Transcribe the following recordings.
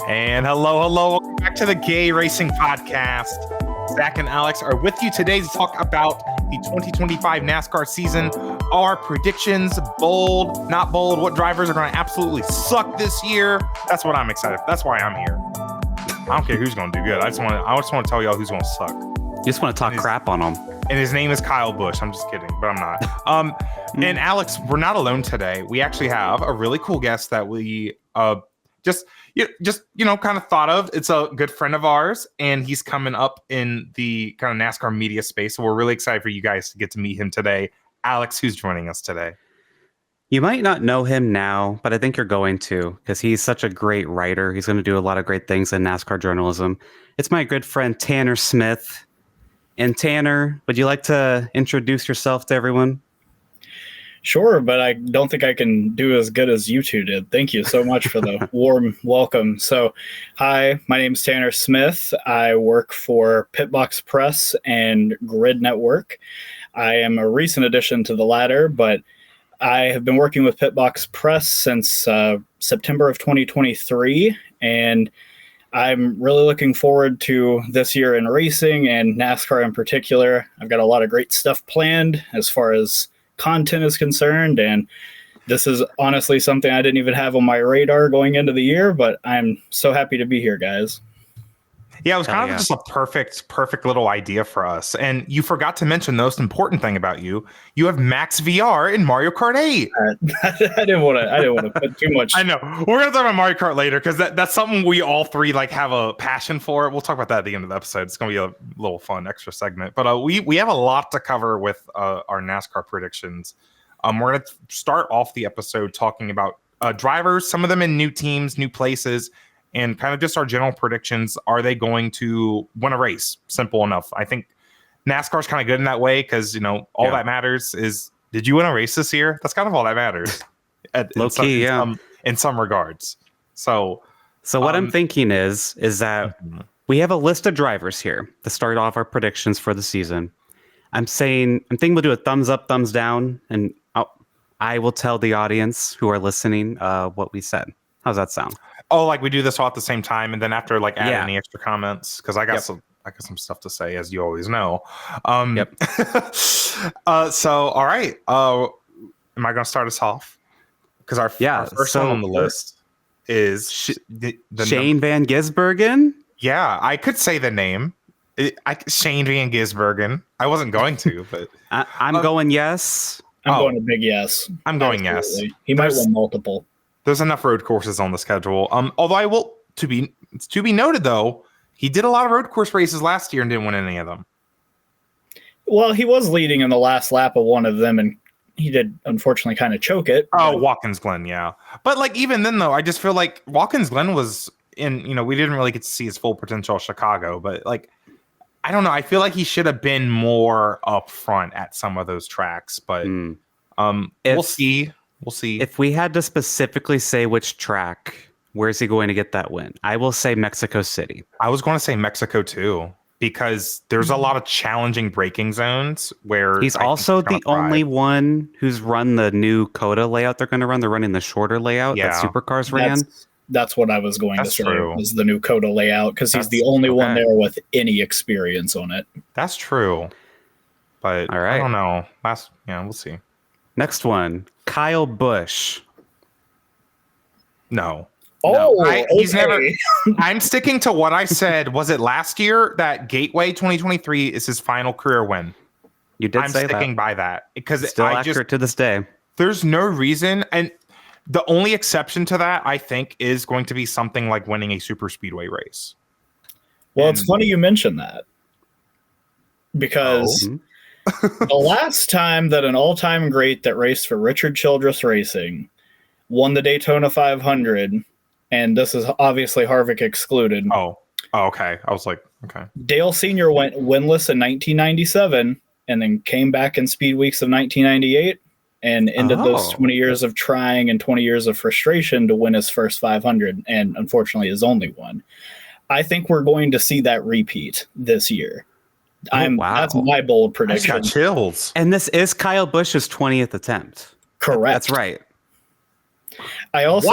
And hello. Welcome back to the Gay Racing Podcast. Zach and Alex are with you today to talk about the 2025 NASCAR season, our predictions, bold, not bold, what drivers are going to absolutely suck this year. That's what I'm excited for. That's why I'm here. I don't care who's going to do good. I just want to tell y'all who's going to suck. You just want to talk crap on them. And his name is Kyle Busch. I'm just kidding, but I'm not. And Alex, we're not alone today. We actually have a really cool guest that we just kind of thought of. It's a good friend of ours, and he's coming up in the kind of NASCAR media space. So we're really excited for you guys to get to meet him today. Alex, who's joining us today? You might not know him now, but I think you're going to, because he's such a great writer. He's going to do a lot of great things in NASCAR journalism. It's my good friend Tanner Smith. And Tanner, would you like to introduce yourself to everyone? Sure, but I don't think I can do as good as you two did. Thank you so much for the warm welcome. So, hi, my name is Tanner Smith. I work for Pitbox Press and Grid Network. I am a recent addition to the latter, but I have been working with Pitbox Press since September of 2023, and I'm really looking forward to this year in racing and NASCAR in particular. I've got a lot of great stuff planned as far as content is concerned, and this is honestly something I didn't even have on my radar going into the year, but I'm so happy to be here, guys. Yeah, it was kind of just a perfect little idea for us. And you forgot to mention the most important thing about you. You have Max VR in Mario Kart 8. I didn't want to put too much. I know. We're going to talk about Mario Kart later because that's something we all three have a passion for. We'll talk about that at the end of the episode. It's going to be a little fun extra segment. But we have a lot to cover with our NASCAR predictions. We're going to start off the episode talking about drivers, some of them in new teams, new places, and kind of just our general predictions. Are they going to win a race? Simple enough. I think NASCAR's kind of good in that way because, all that matters is, did you win a race this year? That's kind of all that matters. In some regards. So what I'm thinking is that we have a list of drivers here to start off our predictions for the season. I'm thinking we'll do a thumbs up, thumbs down, and I will tell the audience who are listening what we said. How's that sound? Oh, like we do this all at the same time, and then after add any extra comments, because I got some stuff to say, as you always know. So all right, am I going to start us off? Because our first one on the list is Shane Van Gisbergen. Yeah, I could say the name. Shane Van Gisbergen. I wasn't going to, but I'm going yes. I'm going a big yes. I'm going yes. He might win multiple. There's enough road courses on the schedule. Although I will to be noted though, he did a lot of road course races last year and didn't win any of them. Well, he was leading in the last lap of one of them, and he did unfortunately kind of choke it. Oh, Watkins Glen, yeah. But even then though, I just feel like Watkins Glen was in. We didn't really get to see his full potential at Chicago, but I don't know. I feel like he should have been more up front at some of those tracks, but we'll see. We'll see. If we had to specifically say which track, where's he going to get that win? I will say Mexico City. I was going to say Mexico too, because there's a lot of challenging braking zones where he's also the only one who's run the new COTA layout they're going to run. They're running the shorter layout that Supercars ran. That's what I was going to say, was the new COTA layout, because he's the only one there with any experience on it. That's true. But all right. I don't know. We'll see. Next one, Kyle Busch. No. He's never. I'm sticking to what I said. Was it last year that Gateway 2023 is his final career win? You did say that. I'm sticking by that because still accurate to this day. There's no reason, and the only exception to that, I think, is going to be something like winning a super speedway race. Well, it's funny you mentioned that, because the last time that an all-time great that raced for Richard Childress Racing won the Daytona 500, and this is obviously Harvick excluded. Oh, okay. I was like, okay. Dale Sr. went winless in 1997 and then came back in Speed Weeks of 1998 and ended those 20 years of trying and 20 years of frustration to win his first 500, and unfortunately his only one. I think we're going to see that repeat this year. That's my bold prediction. I got chills. And this is Kyle Busch's 20th attempt. Correct. That's right. I also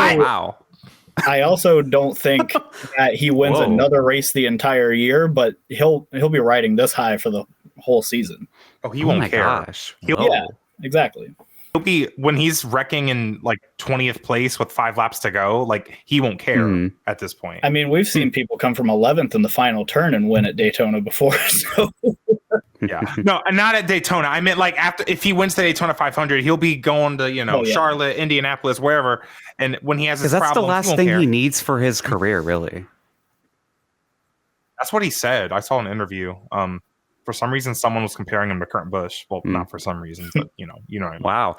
I also don't think that he wins another race the entire year, but he'll be riding this high for the whole season. Oh, he won't care. Gosh. Yeah, exactly. He'll be, when he's wrecking in like 20th place with 5 laps to go, like he won't care at this point. I mean, we've seen people come from 11th in the final turn and win at Daytona before. So yeah, no, not at Daytona. I meant like if he wins the Daytona 500, he'll be going to Charlotte, Indianapolis, wherever. And when he has his because that's problem, the last thing he needs for his career, really. That's what he said. I saw an interview. For some reason, someone was comparing him to Kurt Busch. Well, not for some reason, but you know what I mean. Wow.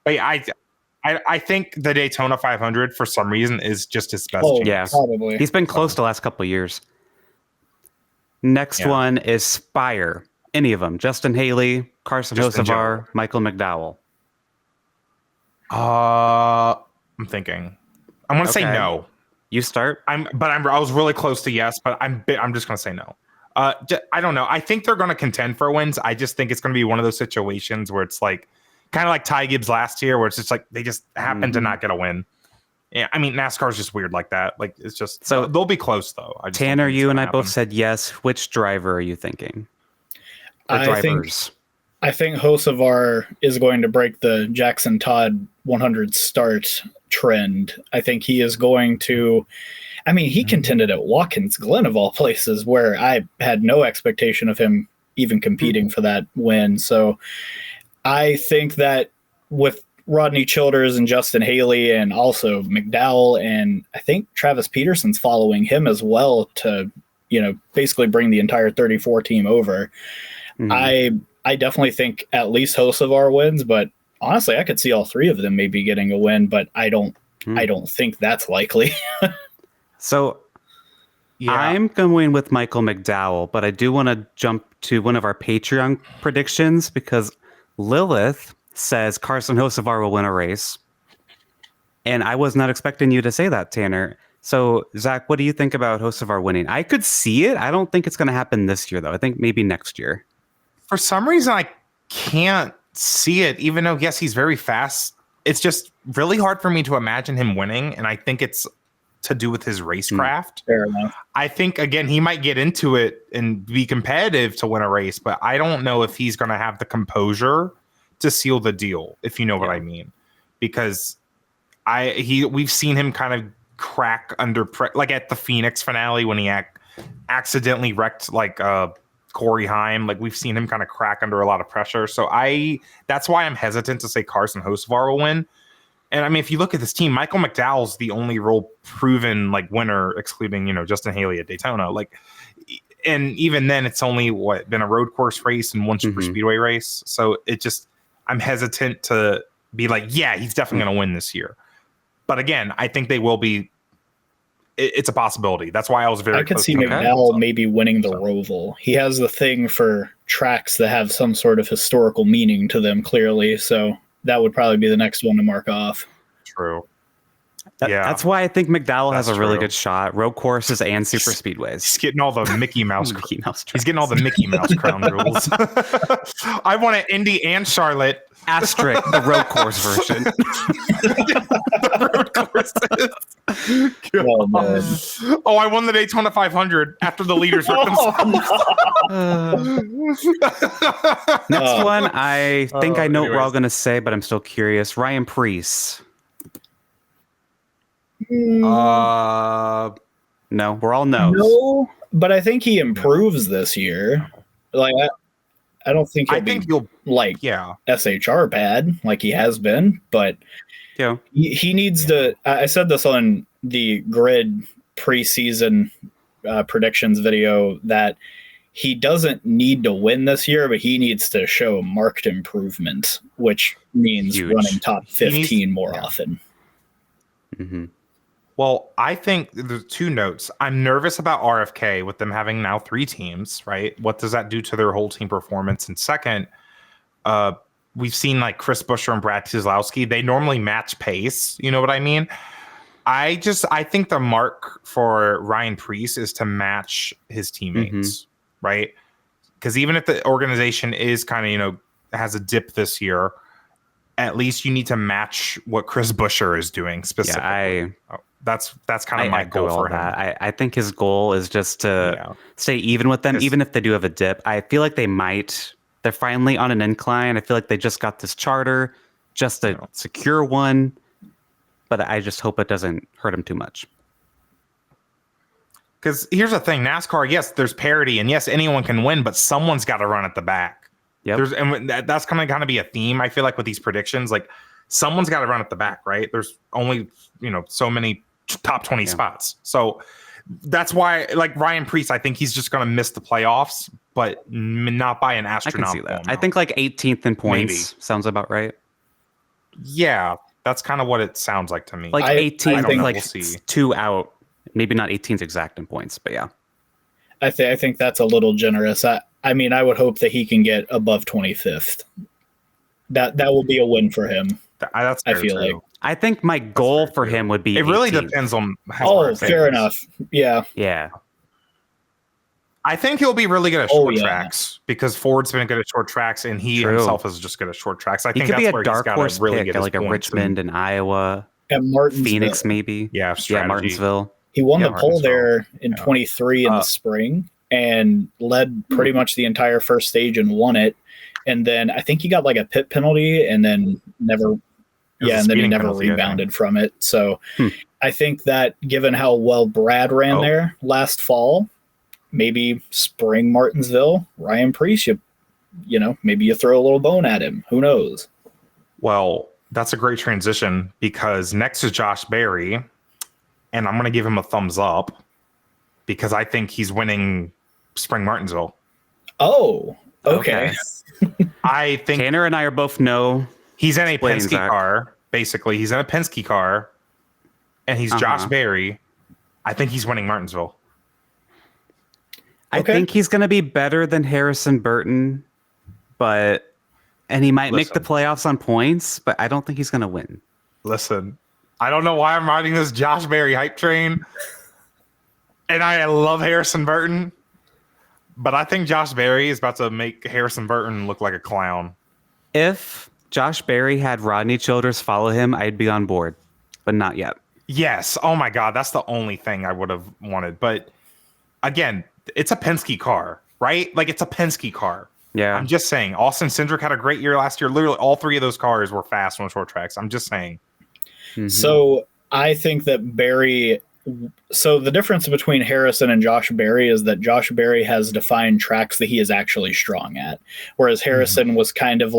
But yeah, I think the Daytona 500 for some reason is just his best chance. Yeah, probably. He's been close the last couple of years. Next one is Spire. Any of them? Justin Haley, Carson Hocevar, Michael McDowell. I'm thinking. I'm going to say no. You start. I was really close to yes, but I'm just going to say no. I don't know. I think they're going to contend for wins. I just think it's going to be one of those situations where it's like kind of like Ty Gibbs last year, where it's just like they just happen to not get a win. Yeah, I mean NASCAR is just weird like that. Like it's just so they'll be close though. Tanner, you and I both said yes. Which driver are you thinking? Or drivers? I think Hocevar is going to break the Jackson Todd 100 start trend. I think he is going to. I mean, he contended at Watkins Glen of all places, where I had no expectation of him even competing for that win. So I think that with Rodney Childers and Justin Haley and also McDowell, and I think Travis Peterson's following him as well to, basically bring the entire 34 team over. I definitely think at least Hocevar wins, but honestly, I could see all three of them maybe getting a win, but I don't think that's likely. So I'm going with Michael McDowell, but I do want to jump to one of our Patreon predictions because Lilith says Carson Hocevar will win a race. And I was not expecting you to say that, Tanner. So, Zach, what do you think about Hocevar winning? I could see it. I don't think it's going to happen this year, though. I think maybe next year. For some reason, I can't see it, even though, yes, he's very fast. It's just really hard for me to imagine him winning, and I think it's to do with his racecraft. Fair enough. I think, again, he might get into it and be competitive to win a race, but I don't know if he's going to have the composure to seal the deal, if you know what I mean. Because we've seen him kind of crack under like at the Phoenix finale when he accidentally wrecked like Corey Haim. Like we've seen him kind of crack under a lot of pressure. So that's why I'm hesitant to say Carson Hocevar will win. And I mean, if you look at this team, Michael McDowell's the only real proven like winner, excluding Justin Haley at Daytona. Like, and even then, it's only been a road course race and one super speedway race. So I'm hesitant to be like, yeah, he's definitely going to win this year. But again, I think they will be. It's a possibility. That's why I was very. I could see McDowell maybe winning the Roval. He has the thing for tracks that have some sort of historical meaning to them, clearly. So that would probably be the next one to mark off. True. That's why I think McDowell has a really good shot. Road courses and super speedways. He's getting all the Mickey Mouse. He's getting all the Mickey Mouse crown rules. I want an Indy and Charlotte. Asterisk the road course version. The road courses. I won the Daytona 500 after the leaders were Next one, I think I know what we're all going to say, but I'm still curious. Ryan Preece. No, we're all no's. No, but I think he improves this year. Like I don't think he'll be SHR bad like he has been, but he needs to. I said this on the grid preseason predictions video that he doesn't need to win this year, but he needs to show marked improvement, which means running top 15 more often. Mm-hmm. Well, I think there's two notes. I'm nervous about RFK with them having now 3 teams, right? What does that do to their whole team performance? And second, we've seen like Chris Buescher and Brad Keselowski. They normally match pace. You know what I mean? I think the mark for Ryan Preece is to match his teammates, right? Because even if the organization is kind of, has a dip this year, at least you need to match what Chris Buescher is doing specifically. That's kind of my goal for him. I think his goal is just to stay even with them, even if they do have a dip. I feel like they're finally on an incline. I feel like they just got this charter just to secure one, but I just hope it doesn't hurt him too much. Because here's the thing, NASCAR, yes, there's parity, and yes, anyone can win, but someone's got to run at the back. Yep. And that's kind of be a theme, I feel like, with these predictions. Like, someone's got to run at the back, right? There's only, so many top 20 spots. So that's why, like, Ryan Preece, I think he's just going to miss the playoffs, but not by an astronomical I can see that. amount. I think like 18th in points sounds about right. Yeah, that's kind of what it sounds like to me. Like 18th, like we'll see. 2 out. Maybe not 18th exact in points, but yeah. I think that's a little generous. I mean, I would hope that he can get above 25th. That will be a win for him. That's I feel like. I think my goal for him would be. It really 18th. depends on how. Fair enough. Yeah. Yeah. I think he'll be really good at short tracks because Ford's been good at short tracks, and he himself is just good at short tracks. I think could that's be a where dark he's horse got really pick get at like a Richmond and Iowa, at Martinsville. Phoenix, maybe. Yeah, Martinsville. He won the pole there in 23 in the spring and led pretty much the entire first stage and won it. And then I think he got like a pit penalty and then never rebounded from it. So I think that given how well Brad ran there last fall, maybe spring Martinsville, Ryan Preece, maybe you throw a little bone at him. Who knows? Well, that's a great transition because next is Josh Berry, and I'm going to give him a thumbs up because I think he's winning spring Martinsville. Oh, okay. I think Tanner and I are both he's in a Penske car. Basically, he's in a Penske car, and he's Josh Berry. I think he's winning Martinsville. I think he's going to be better than Harrison Burton, and he might make the playoffs on points, but I don't think he's going to win. Listen, I don't know why I'm riding this Josh Berry hype train, and I love Harrison Burton, but I think Josh Berry is about to make Harrison Burton look like a clown. If Josh Berry had Rodney Childers follow him, I'd be on board, but not yet. Yes. Oh my God. That's the only thing I would have wanted. But again, it's a Penske car, right? Like, it's a Penske car. Yeah. I'm just saying. Austin Cindric had a great year last year. Literally all three of those cars were fast on short tracks. I'm just saying. Mm-hmm. So I think that Berry. So the difference between Harrison and Josh Berry is that Josh Berry has defined tracks that he is actually strong at, whereas Harrison was kind of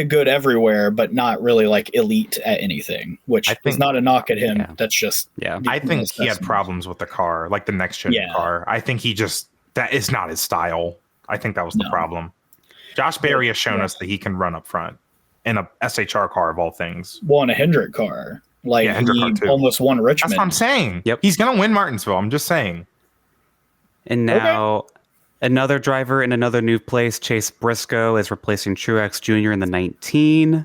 good everywhere, but not really like elite at anything, which is not a knock at him. Yeah. That's just, I think he had problems with the car, like the next gen car. I think that is not his style. I think that was the problem. Josh Berry has shown us that he can run up front in a SHR car of all things. Well, in a Hendrick car. Like, he almost won Richmond. That's what I'm saying. Yep. He's going to win Martinsville. I'm just saying. And now another driver in another new place, Chase Briscoe, is replacing Truex Jr. in the 19.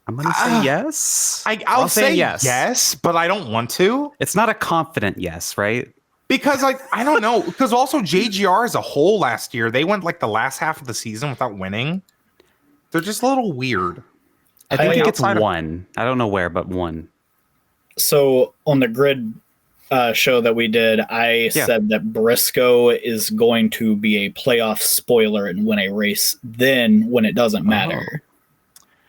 I'm going to say yes. I'll say yes, but I don't want to. It's not a confident yes, right? Because I don't know. Because also JGR as a whole last year, they went like the last half of the season without winning. They're just a little weird. I think he gets one. I don't know where, but one. So on the grid show that we did, I said that Briscoe is going to be a playoff spoiler and win a race then when it doesn't matter.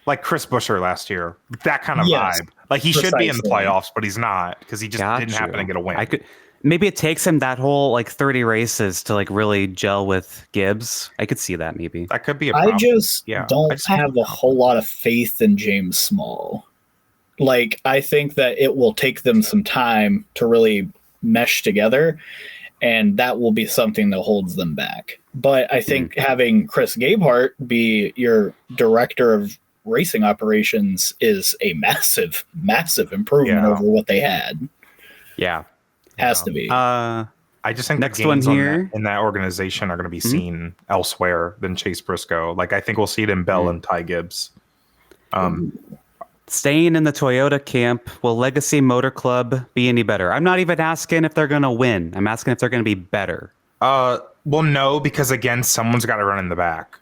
Like Chris Buescher last year. That kind of vibe. Like, he should be in the playoffs, but he's not because he just didn't happen to get a win. Maybe it takes him that whole 30 races to really gel with Gibbs. I could see that maybe. That could be a problem. I just don't have a whole lot of faith in James Small. I think that it will take them some time to really mesh together, and that will be something that holds them back. But I think having Chris Gabehart be your director of racing operations is a massive, massive improvement over what they had. Yeah. Has to be. I just think next the gains one here in that organization are going to be seen elsewhere than Chase Briscoe. I think we'll see it in Bell and Ty Gibbs. Staying in the Toyota camp, will Legacy Motor Club be any better? I'm not even asking if they're going to win. I'm asking if they're going to be better. Well, no, because again, someone's got to run in the back.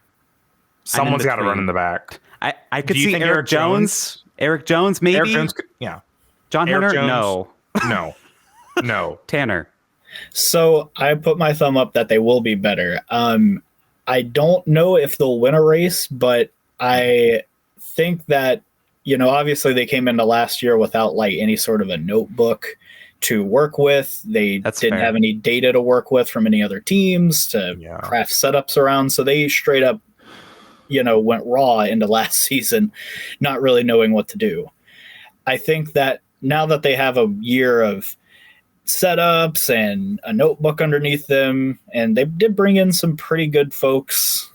Someone's got to run between. in the back. I could Do you see think Eric Jones. Eric Jones, maybe. Eric Jones, yeah. John Eric Hunter, Jones. no. No. Tanner. So I put my thumb up that they will be better. I don't know if they'll win a race, but I think that, obviously they came into last year without like any sort of a notebook to work with. They didn't have any data to work with from any other teams to craft setups around. So they straight up, went raw into last season, not really knowing what to do. I think that now that they have a year of setups and a notebook underneath them, and they did bring in some pretty good folks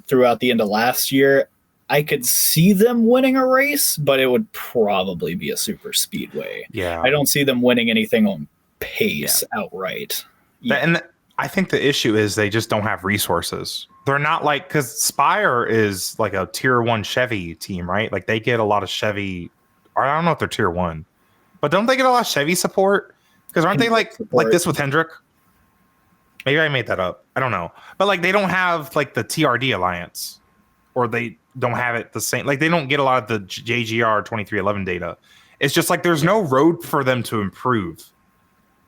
throughout the end of last year, I could see them winning a race, but it would probably be a super speedway. Yeah. I don't see them winning anything on pace outright. Yeah. And I think the issue is they just don't have resources. They're not like, because Spire is like a tier 1 Chevy team, right? Like they get a lot of Chevy, or I don't know if they're tier 1, but don't they get a lot of Chevy support? Because aren't they like this with Hendrick? Maybe I made that up. I don't know. But like they don't have like the TRD alliance, or they don't have it the same. Like they don't get a lot of the JGR 2311 data. It's just like there's no road for them to improve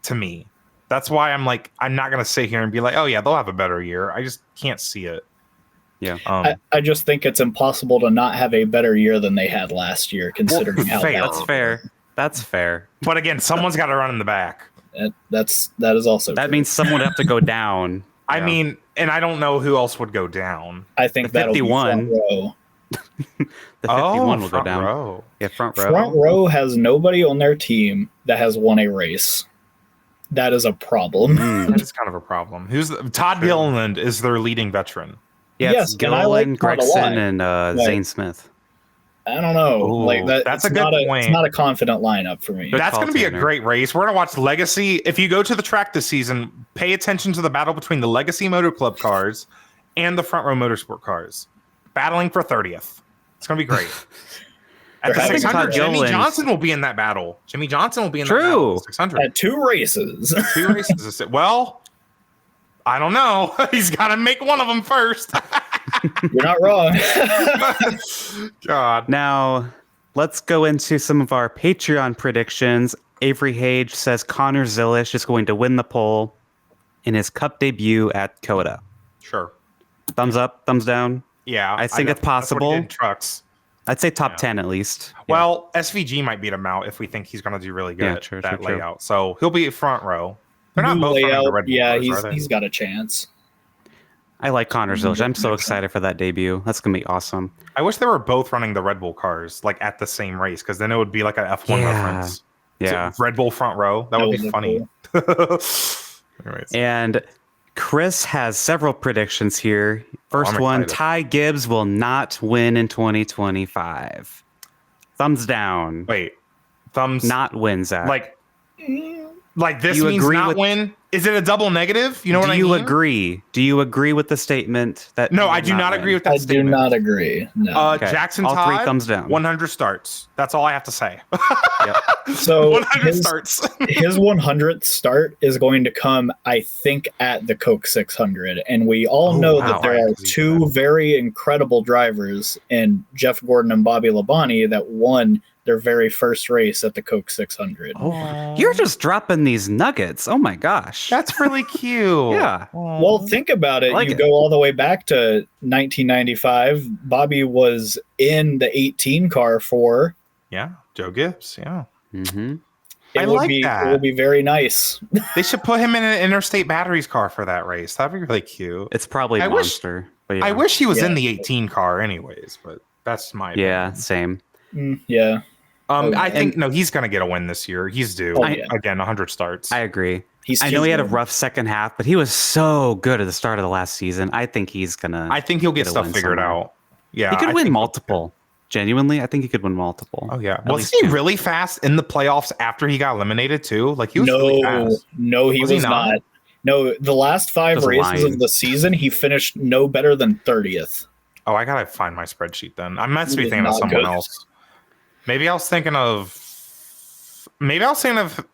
to me. That's why I'm like, I'm not going to sit here and be like, oh yeah, they'll have a better year. I just can't see it. Yeah. I just think it's impossible to not have a better year than they had last year, considering how bad. That's fair. That's fair. But again, someone's got to run in the back. That is also that true. means someone would have to go down. I mean, and I don't know who else would go down. I think that'll be front row. The 51 will go down. Row. Yeah, front row. Front row has nobody on their team that has won a race. That is a problem. That is kind of a problem. Todd Gilliland is their leading veteran. Yeah, yes, it's Gilliland, Gregson, and Zane Smith. I don't know. Ooh, that's a good point. It's not a confident lineup for me. That's going to be a great race. We're going to watch Legacy. If you go to the track this season, pay attention to the battle between the Legacy Motor Club cars and the Front Row Motorsport cars, battling for 30th. It's going to be great. At the 600, Jimmy Johnson will be in that battle. Jimmy Johnson will be in that battle. 600 at 2 races. 2 races. Well, I don't know. He's got to make one of them first. You're not wrong. God. Now, let's go into some of our Patreon predictions. Avery Hage says Connor Zilish is going to win the pole in his Cup debut at Coda. Sure. Thumbs up, thumbs down. Yeah, I think it's possible. That's what he did in trucks. I'd say top 10 at least. Well, SVG might beat him out if we think he's going to do really good true, that true. layout. So he'll be front row. They're not both running the Red Bull cars, he's got a chance. I like Connor Zilish. I'm so excited for that debut. That's going to be awesome. I wish they were both running the Red Bull cars like at the same race, because then it would be like an F1 reference. Yeah. So Red Bull front row. That would be funny. Cool. Anyways. And Chris has several predictions here. First one, Ty Gibbs will not win in 2025. Thumbs down. Wait. Thumbs. Not win, Zach. Like this means not win? Is it a double negative? You know what I mean? Do you agree? Do you agree with the statement that? No, I do not agree with that I statement. do not agree. No. Okay. Jackson all Todd, 3 thumbs down. 100 starts. That's all I have to say. Yep. So 100 starts. His 100th start is going to come, I think, at the Coke 600. And we all know that there are 2 very incredible drivers in Jeff Gordon and Bobby Labonte that won their very first race at the Coke 600. Oh, you're just dropping these nuggets. Oh my gosh. That's really cute. Yeah. Well, think about it. You go all the way back to 1995. Bobby was in the 18 car for... Yeah, Joe Gibbs. Yeah. Mm-hmm. It would be very nice. They should put him in an Interstate Batteries car for that race. That'd be really cute. It's probably a monster. But I wish he was in the 18 car anyways, but that's my opinion. Yeah, same. Yeah. I think he's gonna get a win this year. He's due. Again, 100 starts. I agree. I know he had a rough second half, but he was so good at the start of the last season. I think he's gonna. I think he'll get stuff figured out. Yeah, he could win multiple. Genuinely, I think he could win multiple. Oh yeah. Was he really fast in the playoffs after he got eliminated too? Like he was really fast. No, he was not. No, the last 5 races of the season, he finished no better than 30th. Oh, I gotta find my spreadsheet then. I must be thinking of someone else. Maybe I was thinking of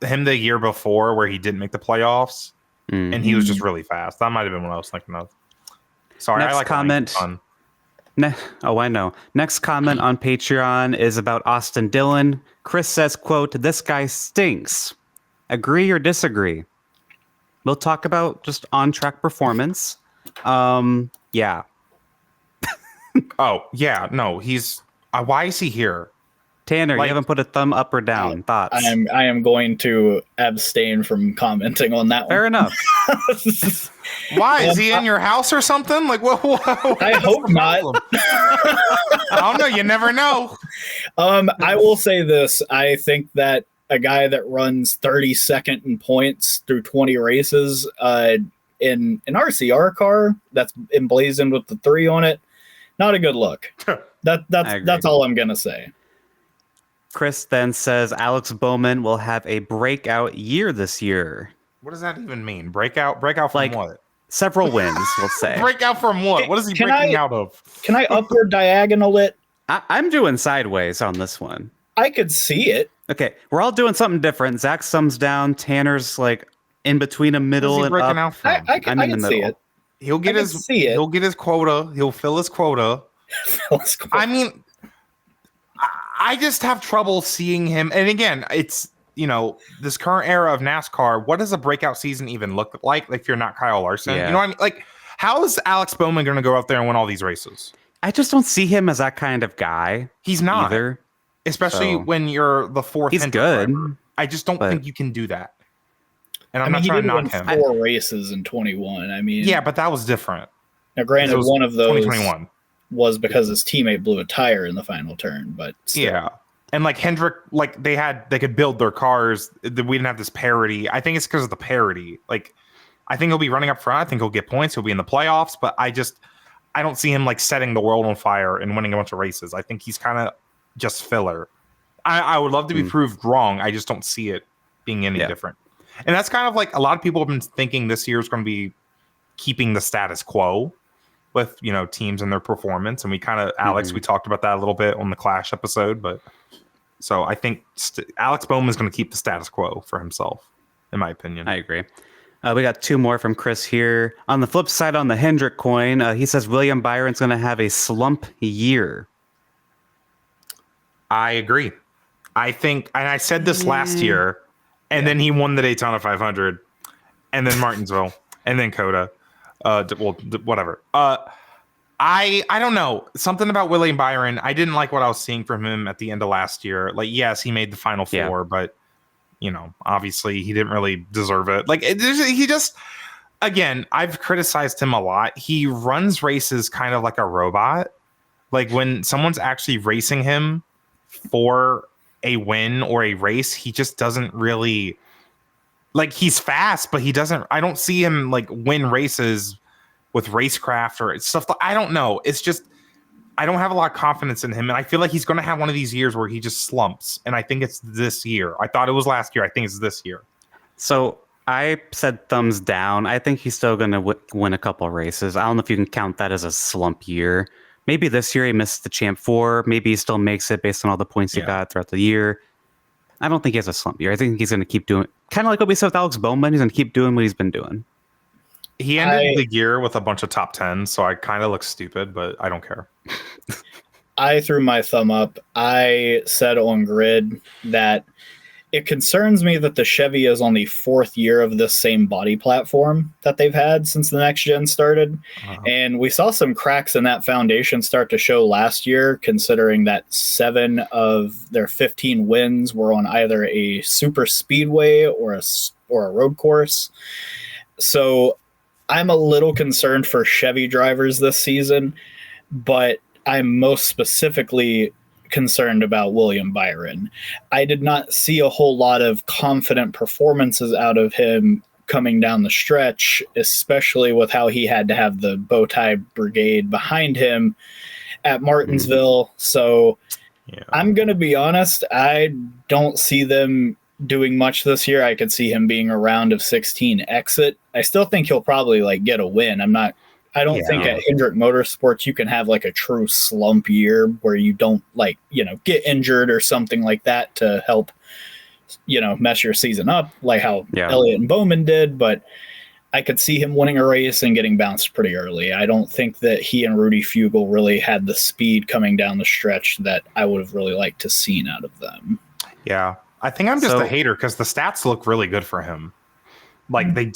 him the year before where he didn't make the playoffs and he was just really fast. That might have been what I was thinking of. Sorry, Next I like comment. Oh, I know. Next comment on Patreon is about Austin Dillon. Chris says, quote, "This guy stinks." Agree or disagree? We'll talk about just on-track performance. Yeah. Oh, yeah, no, he's why is he here? Tanner, Like- you haven't put a thumb up or down. Thoughts? I am going to abstain from commenting on that Fair one. enough. Why is he in your house or something? Like, what I hope not. I don't know. You never know. I will say this. I think that a guy that runs 32nd in points through 20 races in an RCR car that's emblazoned with the 3 on it, not a good look. That's all I'm gonna say. Chris then says Alex Bowman will have a breakout year this year. What does that even mean? Breakout from Like, what? Several wins, we'll say. Breakout from what? What is he breaking out of? Can I upward diagonal it? I'm doing sideways on this one. I could see it. Okay, we're all doing something different. Zach thumbs down. Tanner's like in between a middle Where's he and breaking up. out from? I can see middle. it. He'll get I can his see it. He'll get his quota. He'll fill his quota. I mean, I just have trouble seeing him. And again, it's, this current era of NASCAR. What does a breakout season even look like if you're not Kyle Larson? Yeah. You know what I mean? Like, how is Alex Bowman going to go out there and win all these races? I just don't see him as that kind of guy. He's not. Either. Especially when you're the fourth. He's good. Driver. I just don't think you can do that. And I'm I mean, not trying to he knock did him. win 4 races in 21. I mean, Yeah, but that was different. Now, granted, It was one of those 2021 was because his teammate blew a tire in the final turn, but still. Yeah. And like Hendrick, like they could build their cars. We didn't have this parity. I think it's because of the parity. Like, I think he'll be running up front. I think he'll get points. He'll be in the playoffs. But I don't see him like setting the world on fire and winning a bunch of races. I think he's kind of just filler. I would love to be proved wrong. I just don't see it being any different. And that's kind of like a lot of people have been thinking this year is going to be keeping the status quo with, teams and their performance. And we kind of, Alex, we talked about that a little bit on the Clash episode. But so I think Alex Bowman is going to keep the status quo for himself, in my opinion. I agree. We got 2 more from Chris here. On the flip side, on the Hendrick coin, he says William Byron's going to have a slump year. I agree. I think, and I said this last year, and then he won the Daytona 500, and then Martinsville, and then Coda. Whatever. I don't know. Something about William Byron. I didn't like what I was seeing from him at the end of last year. Like, yes, he made the final 4, but obviously he didn't really deserve it. Like, he just, again, I've criticized him a lot. He runs races kind of like a robot. Like, when someone's actually racing him for a win or a race, he just doesn't really, like, he's fast, but I don't see him like win races with racecraft or stuff. I don't know. It's just, I don't have a lot of confidence in him. And I feel like he's going to have one of these years where he just slumps. And I think it's this year. I thought it was last year. I think it's this year. So I said thumbs down. I think he's still going to win a couple of races. I don't know if you can count that as a slump year. Maybe this year he missed the Champ 4. Maybe he still makes it based on all the points he got throughout the year. I don't think he has a slump year. I think he's going to keep doing, kind of like what we said with Alex Bowman. He's going to keep doing what he's been doing. He ended the year with a bunch of top 10, so I kind of look stupid, but I don't care. I threw my thumb up. I said on Grid that it concerns me that the Chevy is on the 4th year of this same body platform that they've had since the next gen started. And we saw some cracks in that foundation start to show last year, considering that 7 of their 15 wins were on either a super speedway or a road course. So I'm a little concerned for Chevy drivers this season, but I'm most specifically concerned about William Byron. I did not see a whole lot of confident performances out of him coming down the stretch, especially with how he had to have the bow tie brigade behind him at Martinsville. So I'm going to be honest, I don't see them doing much this year. I could see him being a round of 16 exit. I still think he'll probably get a win. I don't think at Hendrick Motorsports you can have like a true slump year where you don't get injured or something like that to help, mess your season up like how Elliott and Bowman did. But I could see him winning a race and getting bounced pretty early. I don't think that he and Rudy Fugle really had the speed coming down the stretch that I would have really liked to seen out of them. Yeah, I think I'm just a hater because the stats look really good for him. Like they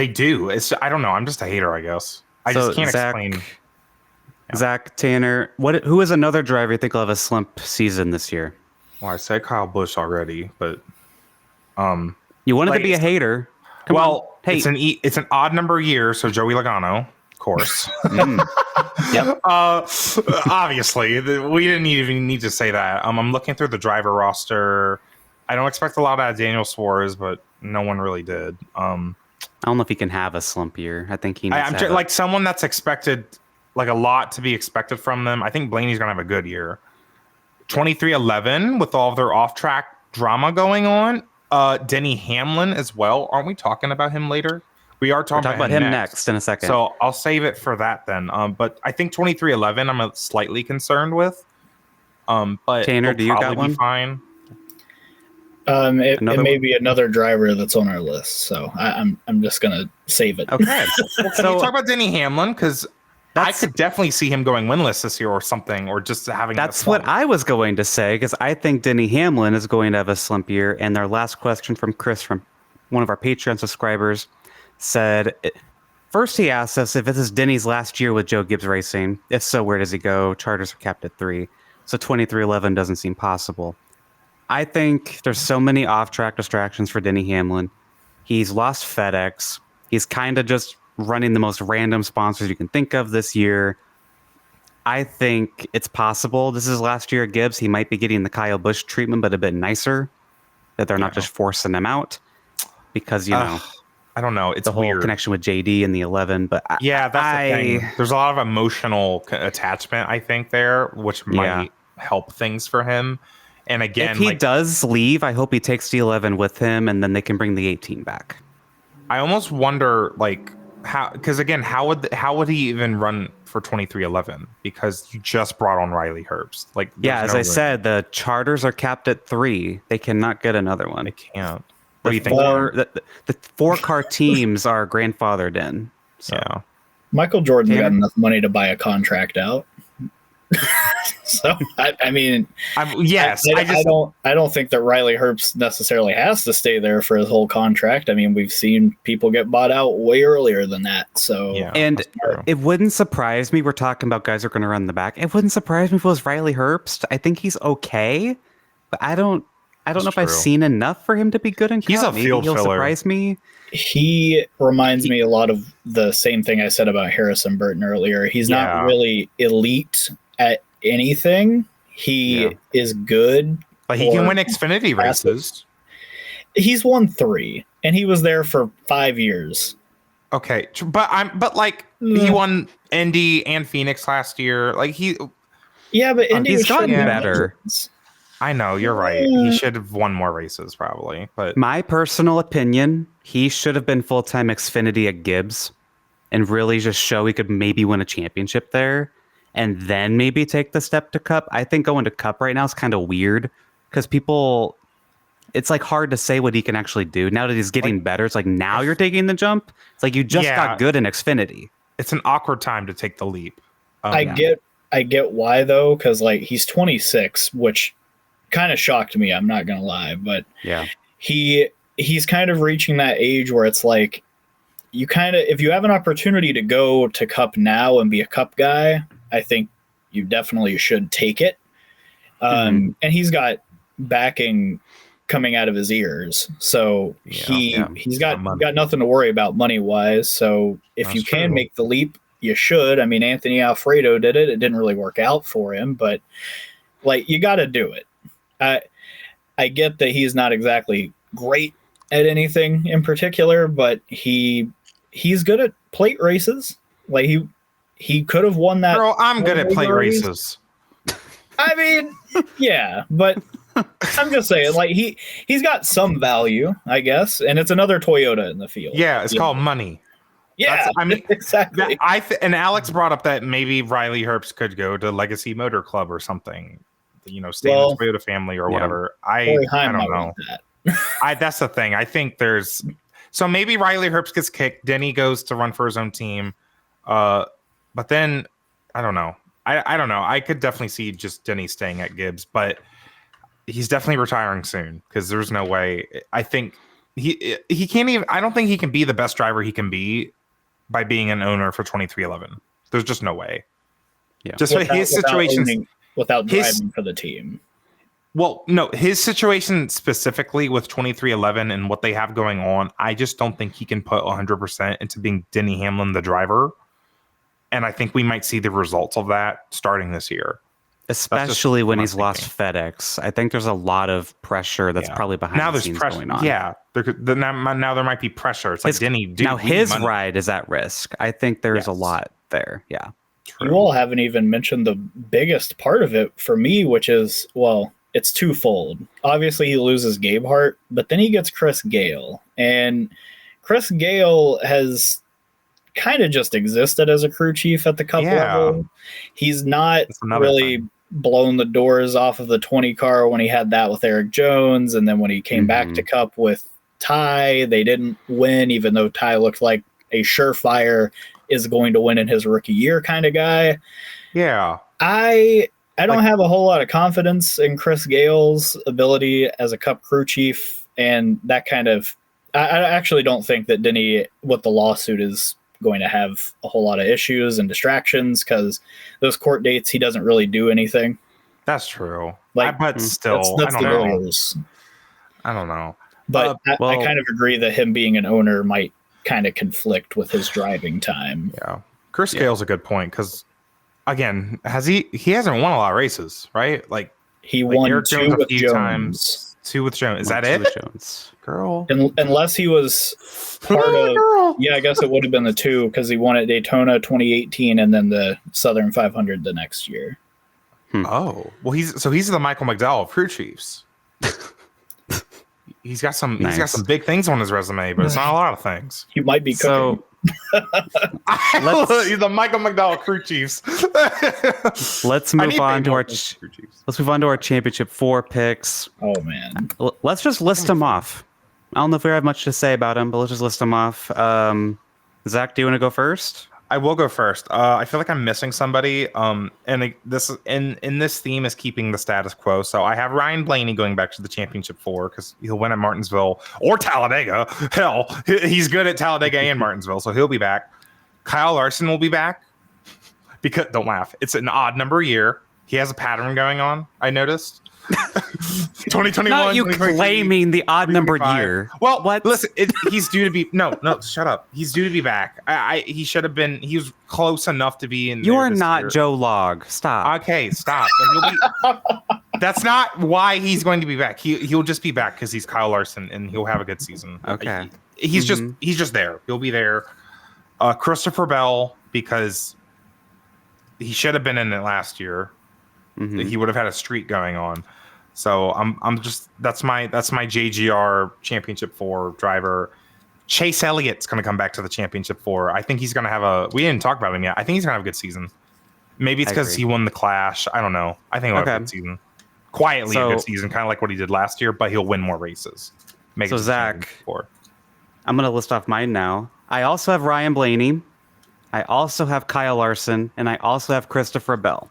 do. I don't know. I'm just a hater, I guess. I just can't explain. Yeah. Zach, Tanner, who is another driver you think will have a slump season this year? Well, I said Kyle Busch already, but you wanted to be a hater. Come on. Hey, it's an odd number year, so Joey Logano, of course. Yep. Obviously, we didn't even need to say that. I'm looking through the driver roster. I don't expect a lot out of Daniel Suarez, but no one really did. I don't know if he can have a slump year. I think he needs like someone that's expected, like a lot to be expected from them. I think Blaney's gonna have a good year. 2311 with all of their off-track drama going on. Denny Hamlin as well. Aren't we talking about him later? We are talking about him next in a second. So I'll save it for that then. But I think 2311 I'm slightly concerned with. But Tanner, do you got one? Fine. It may be another driver that's on our list, so I'm just gonna save it. Okay. Can you talk about Denny Hamlin? Because I could definitely see him going winless this year or something, or just having. That's what I was going to say, because I think Denny Hamlin is going to have a slump year. And our last question from Chris, from one of our Patreon subscribers, said, first he asked us if this is Denny's last year with Joe Gibbs Racing. If so, where does he go? Charters are capped at 3, so 2311 doesn't seem possible. I think there's so many off-track distractions for Denny Hamlin. He's lost FedEx. He's kind of just running the most random sponsors you can think of this year. I think it's possible this is last year at Gibbs. He might be getting the Kyle Busch treatment, but a bit nicer, that they're not just forcing him out, because, you know, I don't know. It's the whole weird connection with JD in the 11. But that's the thing. There's a lot of emotional attachment, I think, there, which might help things for him. And again, if he does leave, I hope he takes the 11 with him, and then they can bring the 18 back. I almost wonder, like, how, because again, how would he even run for 2311? Because you just brought on Riley Herbst. Like, as I said, the Charters are capped at 3. They cannot get another one. They can't. What do you think? The 4-car teams are grandfathered in. So. Yeah. Michael Jordan got enough money to buy a contract out. So I mean, yes, I don't think that Riley Herbst necessarily has to stay there for his whole contract. I mean, we've seen people get bought out way earlier than that. So and it wouldn't surprise me. We're talking about guys who are going to run the back. It wouldn't surprise me if it was Riley Herbst. I think he's okay, but I don't know if I've seen enough for him to be good in Cal. He's a field filler. Surprise me. He reminds me a lot of the same thing I said about Harrison Burton earlier. He's not really elite at anything. He is good, but he can win Xfinity races. He's won 3, and he was there for 5 years. Okay, but he won Indy and Phoenix last year. Like but Indy he's gotten better. I know, you're right. He should have won more races, probably. But my personal opinion, he should have been full-time Xfinity at Gibbs and really just show he could maybe win a championship there, and then maybe take the step to Cup. I think going to Cup right now is kind of weird, because it's like hard to say what he can actually do. Now that he's getting better, it's like, now you're taking the jump. It's like you just got good in Xfinity. It's an awkward time to take the leap. I get why, though, because like he's 26, which kind of shocked me, I'm not gonna lie, but he's kind of reaching that age where it's like, you kind of, if you have an opportunity to go to Cup now and be a Cup guy, I think you definitely should take it. And he's got backing coming out of his ears, so he's got nothing to worry about money wise. So if you can make the leap, you should. I mean, Anthony Alfredo did it. It didn't really work out for him, but like, you got to do it. I get that he's not exactly great at anything in particular, but he's good at plate races. Like he could have won that. Girl, I'm good at plate races. I mean, yeah, but I'm just saying, like, he's got some value, I guess, and it's another Toyota in the field. Yeah, it's called money. Yeah, I mean, exactly. And Alex brought up that maybe Riley Herbst could go to Legacy Motor Club or something. Stay in the Toyota family or whatever. I don't know. That's the thing. I think there's So maybe Riley Herbst gets kicked. Denny goes to run for his own team. But then I don't know. I don't know. I could definitely see just Denny staying at Gibbs, but he's definitely retiring soon because there's no way. I think he can't even. I don't think he can be the best driver he can be by being an owner for 23XI. There's just no way. Yeah. Just his situation without driving for the team. Well, no, his situation specifically with 23XI and what they have going on, I just don't think he can put 100% into being Denny Hamlin, the driver. And I think we might see the results of that starting this year. Especially when he's lost FedEx. I think there's a lot of pressure that's probably behind now the scenes going on. Yeah. Now there might be pressure. It's like Denny. Dude, now his ride is at risk. I think there's a lot there. Yeah. True. You all haven't even mentioned the biggest part of it for me, which is, well, it's twofold. Obviously, he loses Gabe Hart, but then he gets Chris Gale. And Chris Gale has kind of just existed as a crew chief at the Cup level. He's not really blown the doors off of the 20 car when he had that with Eric Jones. And then when he came back to Cup with Ty, they didn't win, even though Ty looked like a surefire is going to win in his rookie year kind of guy. Yeah. I don't have a whole lot of confidence in Chris Gale's ability as a Cup crew chief, and that kind of I actually don't think that Denny with the lawsuit is going to have a whole lot of issues and distractions because those court dates he doesn't really do anything. That's true. Like, but still, that's I don't know. Lawyers. I don't know. But I kind of agree that him being an owner might kind of conflict with his driving time. Yeah. Chris Gale's a good point because, again, he hasn't won a lot of races, right? Like he won Eric two with Jones. Times, 2 with Jones. Is that it? Jones. Girl. Unless he was part of yeah, I guess it would have been the 2 because he won at Daytona 2018 and then the Southern 500 the next year. Oh. Well, he's the Michael McDowell of crew chiefs. He's got some big things on his resume, but it's not a lot of things. He might be cooking. He's the Michael McDowell crew chiefs. Let's move on to our championship 4 picks. Oh man. Let's just list them off. I don't know if we have much to say about them, but let's just list them off. Zach, do you want to go first? I will go first. I feel like I'm missing somebody. And this in this theme is keeping the status quo. So I have Ryan Blaney going back to the championship 4 because he'll win at Martinsville or Talladega. Hell, he's good at Talladega and Martinsville, so he'll be back. Kyle Larson will be back because don't laugh. It's an odd number year. He has a pattern going on. I noticed. 2021. Not you claiming the odd numbered year. Well, listen, he's due to be no, shut up. He's due to be back. He should have been. He was close enough to be in. You are not year. Joe Log. Stop. Okay, stop. That's not why he's going to be back. He'll just be back because he's Kyle Larson and he'll have a good season. Okay. He's just there. He'll be there. Christopher Bell because he should have been in it last year. He would have had a streak going on. So that's my JGR championship 4 driver. Chase Elliott's going to come back to the championship 4. I think he's going to have we didn't talk about him yet. I think he's going to have a good season. Maybe it's because he won the Clash. I don't know. I think he'll have a good season. Quietly a good season, kind of like what he did last year, but he'll win more races. So Zach, I'm going to list off mine now. I also have Ryan Blaney. I also have Kyle Larson, and I also have Christopher Bell.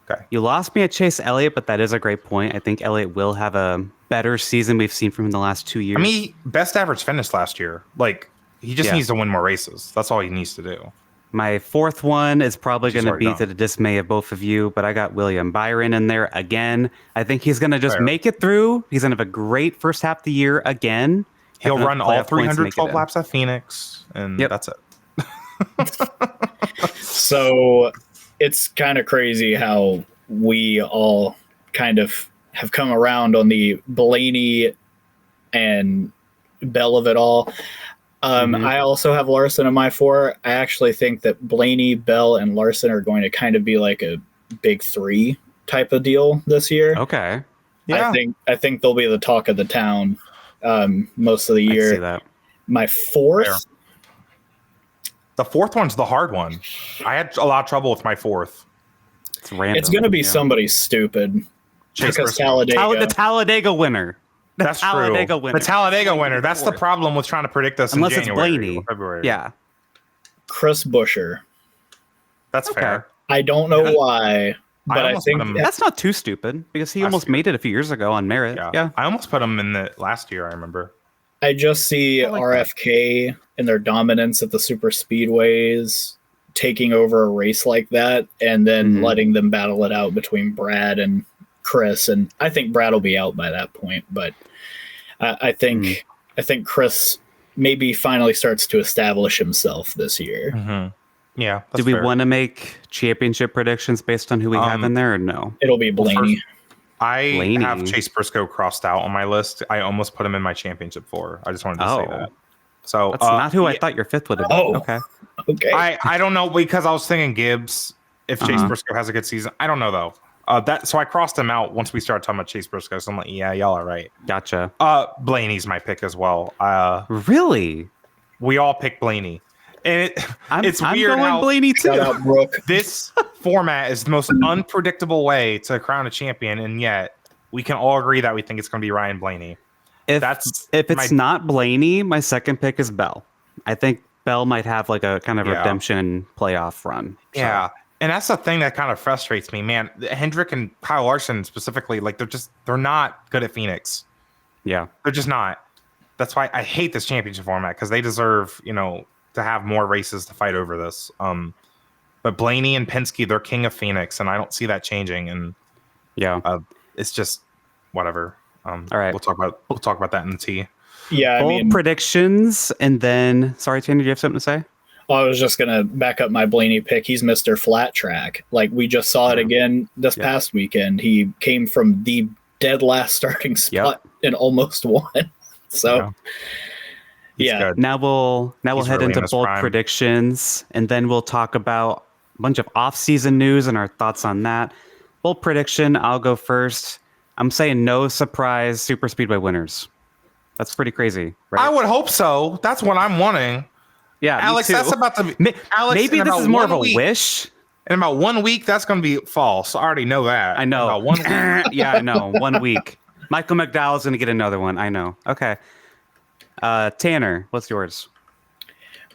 Okay. You lost me at Chase Elliott, but that is a great point. I think Elliott will have a better season we've seen from him in the last 2 years. I mean, best average finish last year. Like, he just needs to win more races. That's all he needs to do. My 4th one is probably going to be to the dismay of both of you, but I got William Byron in there again. I think he's going to just make it through. He's going to have a great first half of the year again. He'll run all 312 laps at Phoenix, and that's it. So it's kind of crazy how we all kind of have come around on the Blaney and Bell of it all. I also have Larson in my 4. I actually think that Blaney, Bell, and Larson are going to kind of be like a big 3 type of deal this year. Okay. Yeah. I think they'll be the talk of the town most of the year. I see that. My 4th. The 4th one's the hard one. I had a lot of trouble with my 4th. It's random. It's going to be somebody stupid. Chase because Talladega. The Talladega winner. That's true. Talladega winner. The Talladega winner. That's the problem with trying to predict this Unless in it's January Blaney. or February. Yeah. Chris Buescher. That's fair. I don't know why, but I almost think put him- That's not too stupid because he Last almost year. made it a few years ago on merit. Yeah. I almost put him in the last year, I remember. I just see I like RFK and their dominance at the super speedways taking over a race like that and then letting them battle it out between Brad and Chris. And I think Brad will be out by that point, but I think Chris maybe finally starts to establish himself this year. Mm-hmm. Yeah. Do we want to make championship predictions based on who we have in there or no? It'll be Blaney. I have Chase Briscoe crossed out on my list. I almost put him in my championship 4. I just wanted to say that. So that's not who I thought your 5th would have been. Okay. I don't know because I was thinking Gibbs if Chase Briscoe has a good season. I don't know though. So I crossed him out once we started talking about Chase Briscoe. So I'm like, yeah, y'all are right. Gotcha. Blaney's my pick as well. Really? We all picked Blaney. And it's I'm weird going how Blaney too. Shout out, Brooke. This format is the most unpredictable way to crown a champion, and yet we can all agree that we think it's going to be Ryan Blaney. If it's not Blaney, my second pick is Bell. I think Bell might have like a kind of redemption playoff run. So. Yeah. And that's the thing that kind of frustrates me, man. Hendrick and Kyle Larson specifically, like they're not good at Phoenix. Yeah. They're just not. That's why I hate this championship format because they deserve, to have more races to fight over this. But Blaney and Penske, they're king of Phoenix, and I don't see that changing. And it's just whatever. All right, we'll talk about that in the T. Yeah, bold predictions, and then sorry, Tanner, do you have something to say? I was just gonna back up my Blaney pick. He's Mr. Flat Track. Like we just saw it again this past weekend. He came from the dead last starting spot and almost won. So. Yeah. Now we'll head really into in bold prime. predictions, and then we'll talk about a bunch of off-season news and our thoughts on that. Bold prediction. I'll go first. I'm saying no surprise super speedway winners. That's pretty crazy, right? I would hope so. That's what I'm wanting. Yeah, Alex, me too. that's about to be. Alex, maybe this is more of a wish. In about 1 week, that's going to be false. I already know that. I know. In about 1 week. Yeah, I know. 1 week. Michael McDowell's going to get another one. I know. Okay. Tanner, what's yours?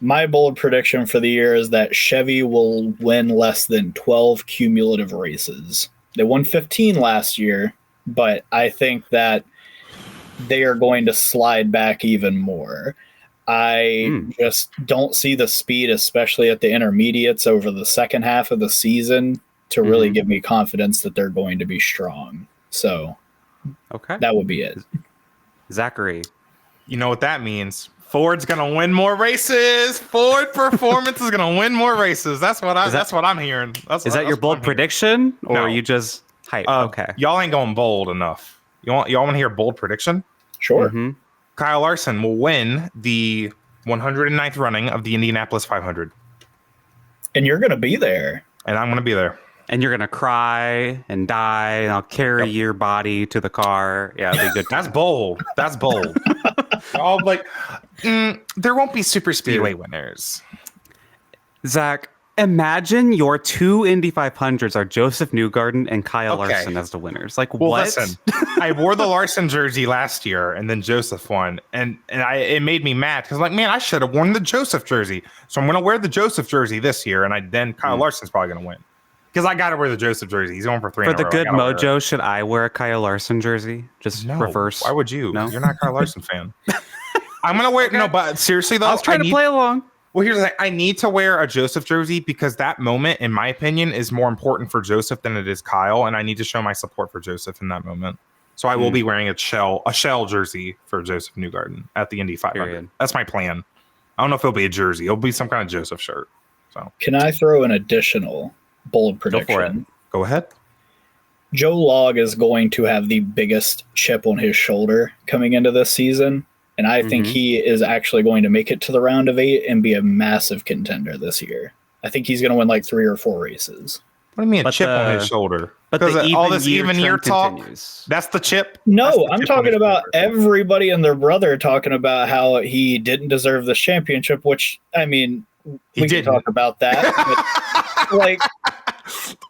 My bold prediction for the year is that Chevy will win less than 12 cumulative races. They won 15 last year, but I think that they are going to slide back even more. I just don't see the speed, especially at the intermediates over the second half of the season, to really give me confidence that they're going to be strong. So that would be it. Zachary. You know what that means. Ford's gonna win more races. Ford Performance is gonna win more races. That's what I'm hearing. Is that your bold prediction, or are you just hype? Okay, y'all ain't going bold enough. Y'all want to hear a bold prediction? Sure. Kyle Larson will win the 109th running of the Indianapolis 500, and you're gonna be there, and I'm gonna be there. And you're gonna cry and die, and I'll carry your body to the car. Yeah, it'll be good. That's bold. That's bold. I'll like, there won't be super speedway winners. Zach, imagine your 2 Indy 500s are Joseph Newgarden and Kyle Larson as the winners. Like, what? Listen, I wore the Larson jersey last year, and then Joseph won, and it made me mad because like, man, I should have worn the Joseph jersey. So I'm gonna wear the Joseph jersey this year, and then Kyle Larson's probably gonna win. Because I got to wear the Joseph jersey. He's going for 3 For in a the row. good mojo, should I wear a Kyle Larson jersey? Just reverse. Why would you? No? You're not a Kyle Larson fan. I'm going to wear... No, but seriously, though... I was trying to play along. Well, here's the thing. I need to wear a Joseph jersey because that moment, in my opinion, is more important for Joseph than it is Kyle, and I need to show my support for Joseph in that moment. So I will be wearing a shell jersey for Joseph Newgarden at the Indy 500. Period. That's my plan. I don't know if it'll be a jersey. It'll be some kind of Joseph shirt. So can I throw an additional bold prediction? Go for it. Go ahead. Joe Log is going to have the biggest chip on his shoulder coming into this season. And I think he is actually going to make it to the round of 8 and be a massive contender this year. I think he's going to win like 3 or 4 races. What do you mean a chip on his shoulder? But all this even year talk, continues. That's the chip? No, I'm talking about everybody and their brother talking about how he didn't deserve the championship, which, I mean, we can talk about that. But, like...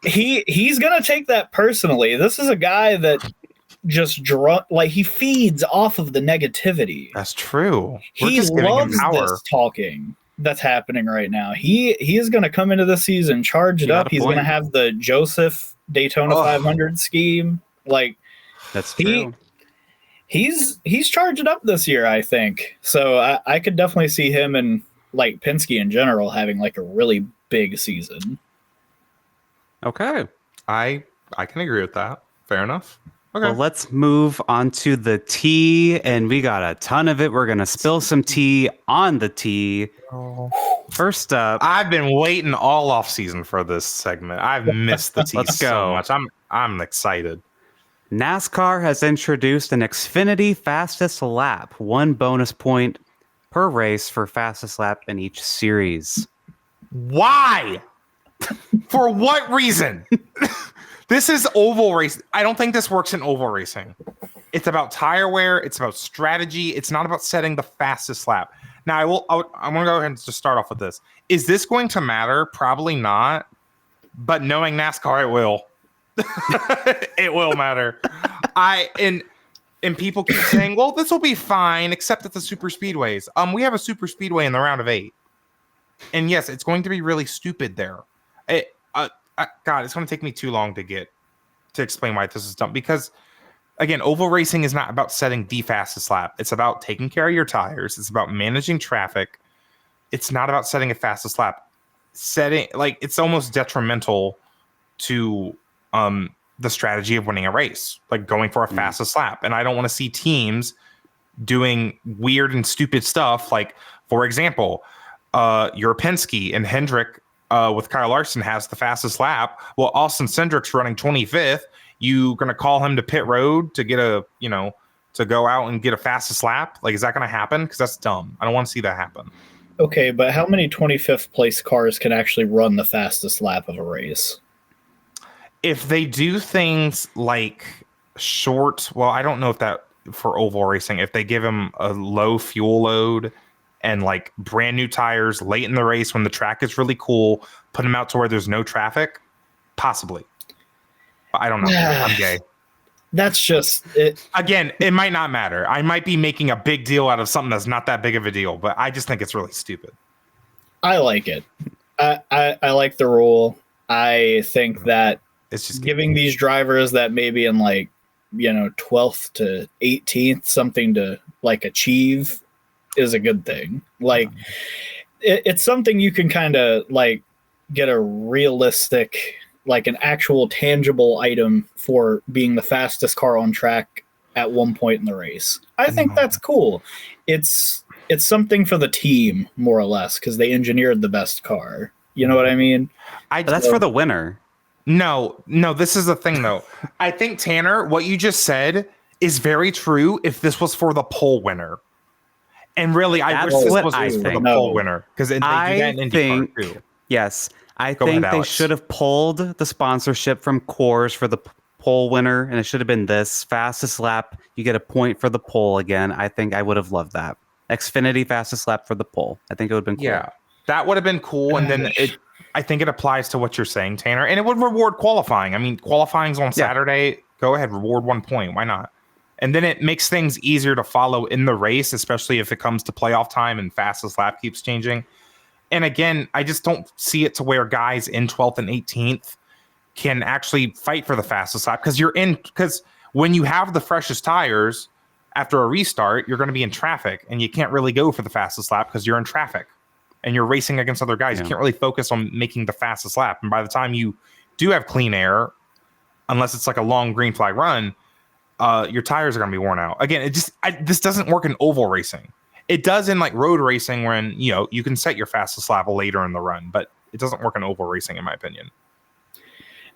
He's gonna take that personally. This is a guy that just he feeds off of the negativity. That's true. He loves this talking that's happening right now. He is going to come into the season charged up. He's going to have the Joseph Daytona 500 scheme. Like, that's true. He's charged up this year, I think. So I could definitely see him and like Penske in general having like a really big season. Okay. I can agree with that. Fair enough. Okay. Well, let's move on to the tea, and we got a ton of it. We're going to spill some tea on the tea. First up, I've been waiting all off season for this segment. I've missed the tea so much. I'm excited. NASCAR has introduced an Xfinity fastest lap, 1 bonus point per race for fastest lap in each series. Why? For what reason? This is oval racing. I don't think this works in oval racing. It's about tire wear. It's about strategy. It's not about setting the fastest lap. Now, I'm going to go ahead and just start off with this. Is this going to matter? Probably not. But knowing NASCAR, it will. It will matter. And people keep saying, well, this will be fine, except at the super speedways. We have a super speedway in the round of 8. And yes, it's going to be really stupid there. God, it's going to take me too long to explain why this is dumb. Because, again, oval racing is not about setting the fastest lap. It's about taking care of your tires. It's about managing traffic. It's not about setting a fastest lap. It's almost detrimental to the strategy of winning a race, like going for a fastest lap. And I don't want to see teams doing weird and stupid stuff. Like, for example, your Penske and Hendrick with Kyle Larson has the fastest lap. Well, Austin Cindric's running 25th. You going to call him to pit road to get to go out and get a fastest lap? Like, is that going to happen? Because that's dumb. I don't want to see that happen. Okay, but how many 25th place cars can actually run the fastest lap of a race? If they do things like short, well, I don't know if that for oval racing, if they give him a low fuel load and like brand new tires late in the race when the track is really cool, put them out to where there's no traffic, possibly. I don't know. I'm gay. That's just it. Again, it might not matter. I might be making a big deal out of something that's not that big of a deal, but I just think it's really stupid. I like it. I like the rule. I think that it's just giving these drivers that maybe in 12th to 18th something to like achieve is a good thing. Like it's something you can kind of like get a realistic, like an actual tangible item for being the fastest car on track at one point in the race. I think that's cool. It's something for the team more or less because they engineered the best car. You know what I mean? That's for the winner. No, this is the thing, though. I think, Tanner, what you just said is very true if this was for the pole winner. And really, I wish this was for the pole winner. Because they do that in IndyCar, too. Yes. I think they should have pulled the sponsorship from Coors for the pole winner, and it should have been this. Fastest lap, you get a point for the pole again. I think I would have loved that. Xfinity fastest lap for the pole. I think it would have been cool. Yeah, that would have been cool. And then I think it applies to what you're saying, Tanner. And it would reward qualifying. I mean, qualifying's on Saturday. Go ahead, reward 1 point. Why not? And then it makes things easier to follow in the race, especially if it comes to playoff time and fastest lap keeps changing. And again, I just don't see it to where guys in 12th and 18th can actually fight for the fastest lap because when you have the freshest tires after a restart, you're going to be in traffic and you can't really go for the fastest lap because you're in traffic and you're racing against other guys. You can't really focus on making the fastest lap. And by the time you do have clean air, unless it's like a long green flag run, your tires are going to be worn out. Again, this doesn't work in oval racing. It does in like road racing when, you can set your fastest lap later in the run, but it doesn't work in oval racing, in my opinion.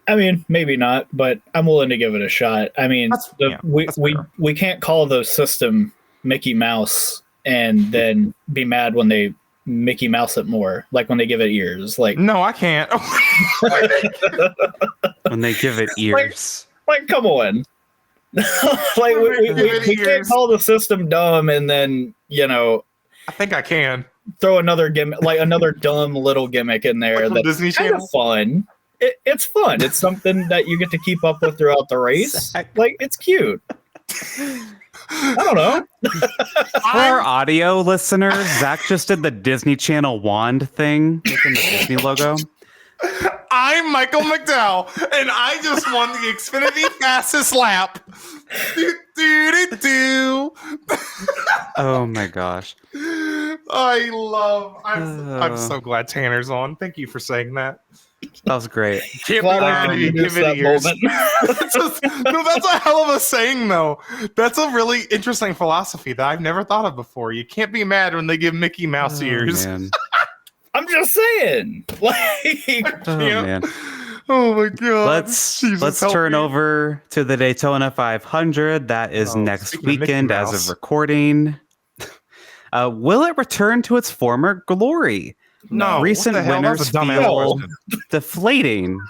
I mean, maybe not, but I'm willing to give it a shot. I mean, we can't call the system Mickey Mouse and then be mad when they Mickey Mouse it more, like when they give it ears. Like, no, I can't. When they give it ears, like come on. Like we can't call the system dumb and then I think I can throw another gimmick, like another dumb little gimmick in there. That's Disney Channel. Fun. it's fun. It's something that you get to keep up with throughout the race. Zack. Like, it's cute. I don't know. For our audio listeners, Zach just did the Disney Channel wand thing within the Disney logo. I'm Michael McDowell, and I just won the Xfinity fastest lap. Do, do, do, do. Oh my gosh. I'm so glad Tanner's on. Thank you for saying that. That was great. Glad I could introduce that moment. That's a hell of a saying, though. That's a really interesting philosophy that I've never thought of before. You can't be mad when they give Mickey Mouse ears. Man. I'm just saying. Like, Oh man. Oh my god. Let's turn over to the Daytona 500. That is next speaking of Mickey weekend as Mouse. of recording. Will it return to its former glory? No. Recent what the hell? winners That's a dumbass feel question. deflating.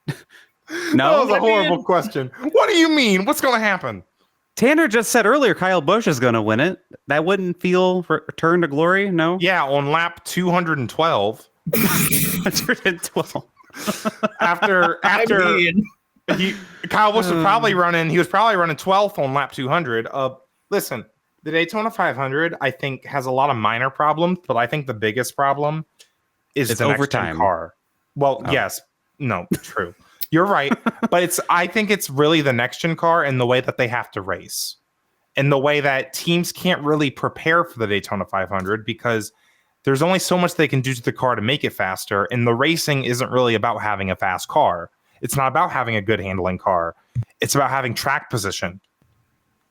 That No, was a horrible question. What do you mean? What's going to happen? Tanner just said earlier Kyle Busch is going to win it. That wouldn't feel return to glory. No, Yeah, on lap 212. 112. After Kyle Busch was probably running. He was probably running 12th on lap 200. Listen, the Daytona 500 I think has a lot of minor problems, but I think the biggest problem is It's the next overtime. gen car. Well, yes, no, true. You're right, but I think it's really the next gen car and the way that they have to race, and the way that teams can't really prepare for the Daytona 500 because there's only so much they can do to the car to make it faster, and the racing isn't really about having a fast car. It's not about having a good handling car. It's about having track position,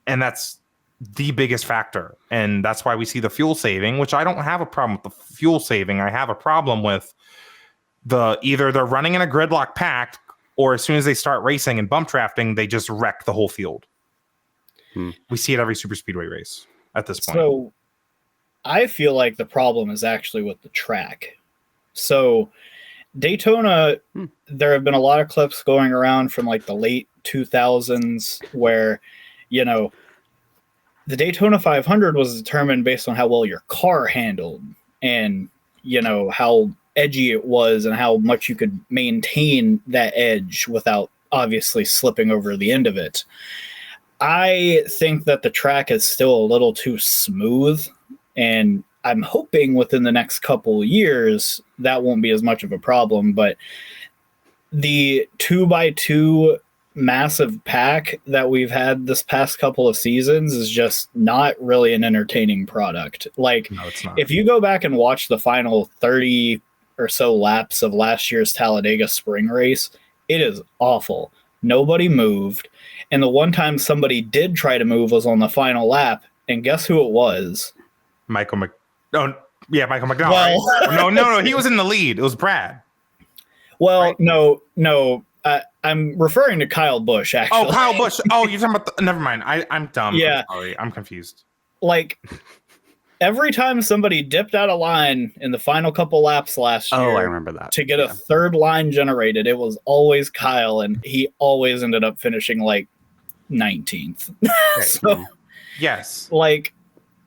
and that's the biggest factor. And that's why we see the fuel saving, which I don't have a problem with the fuel saving. I have a problem with either they're running in a gridlock pack, or as soon as they start racing and bump drafting, they just wreck the whole field. We see it every super speedway race at this point. So I feel like the problem is actually with the track. So Daytona, there have been a lot of clips going around from like the late 2000s where, you know, the Daytona 500 was determined based on how well your car handled and, you know, how edgy it was and how much you could maintain that edge without obviously slipping over the end of it. I think that the track is still a little too smooth, and I'm hoping within the next couple of years that won't be as much of a problem. But the 2x2 massive pack that we've had this past couple of seasons is just not really an entertaining product. Like, No, it's not. if you go back and watch the final 30 or so laps of last year's Talladega spring race, it is awful. Nobody moved. And the one time somebody did try to move was on the final lap. And guess who it was? Michael McDowell. Well- Right? No. He was in the lead. It was Brad. Well, Right. no. I'm referring to Kyle Busch, actually. Oh, Kyle Busch. Oh, you're talking about never mind. I'm dumb. Yeah. I'm sorry. I'm confused. Like, every time somebody dipped out of line in the final couple laps last year Oh, I remember that. to get a third line generated, it was always Kyle, and he always ended up finishing like 19th. So, Yes. like,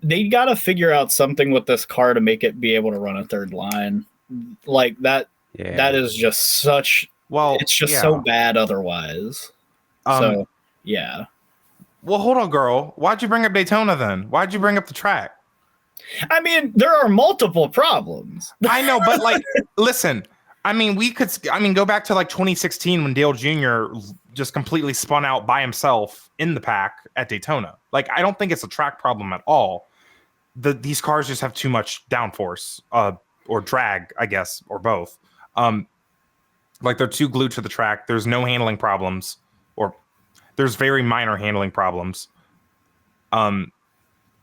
they got to figure out something with this car to make it be able to run a third line. Like, that is just such... Well, it's just yeah. so bad otherwise. So, yeah. Well, hold on, girl. Why'd you bring up Daytona then? Why'd you bring up the track? I mean, there are multiple problems. I know, but like, listen. I mean, go back to like 2016 when Dale Jr. just completely spun out by himself in the pack at Daytona. Like, I don't think it's a track problem at all. These cars just have too much downforce, or drag, I guess, or both. Like, they're too glued to the track. There's no handling problems, or there's very minor handling problems. And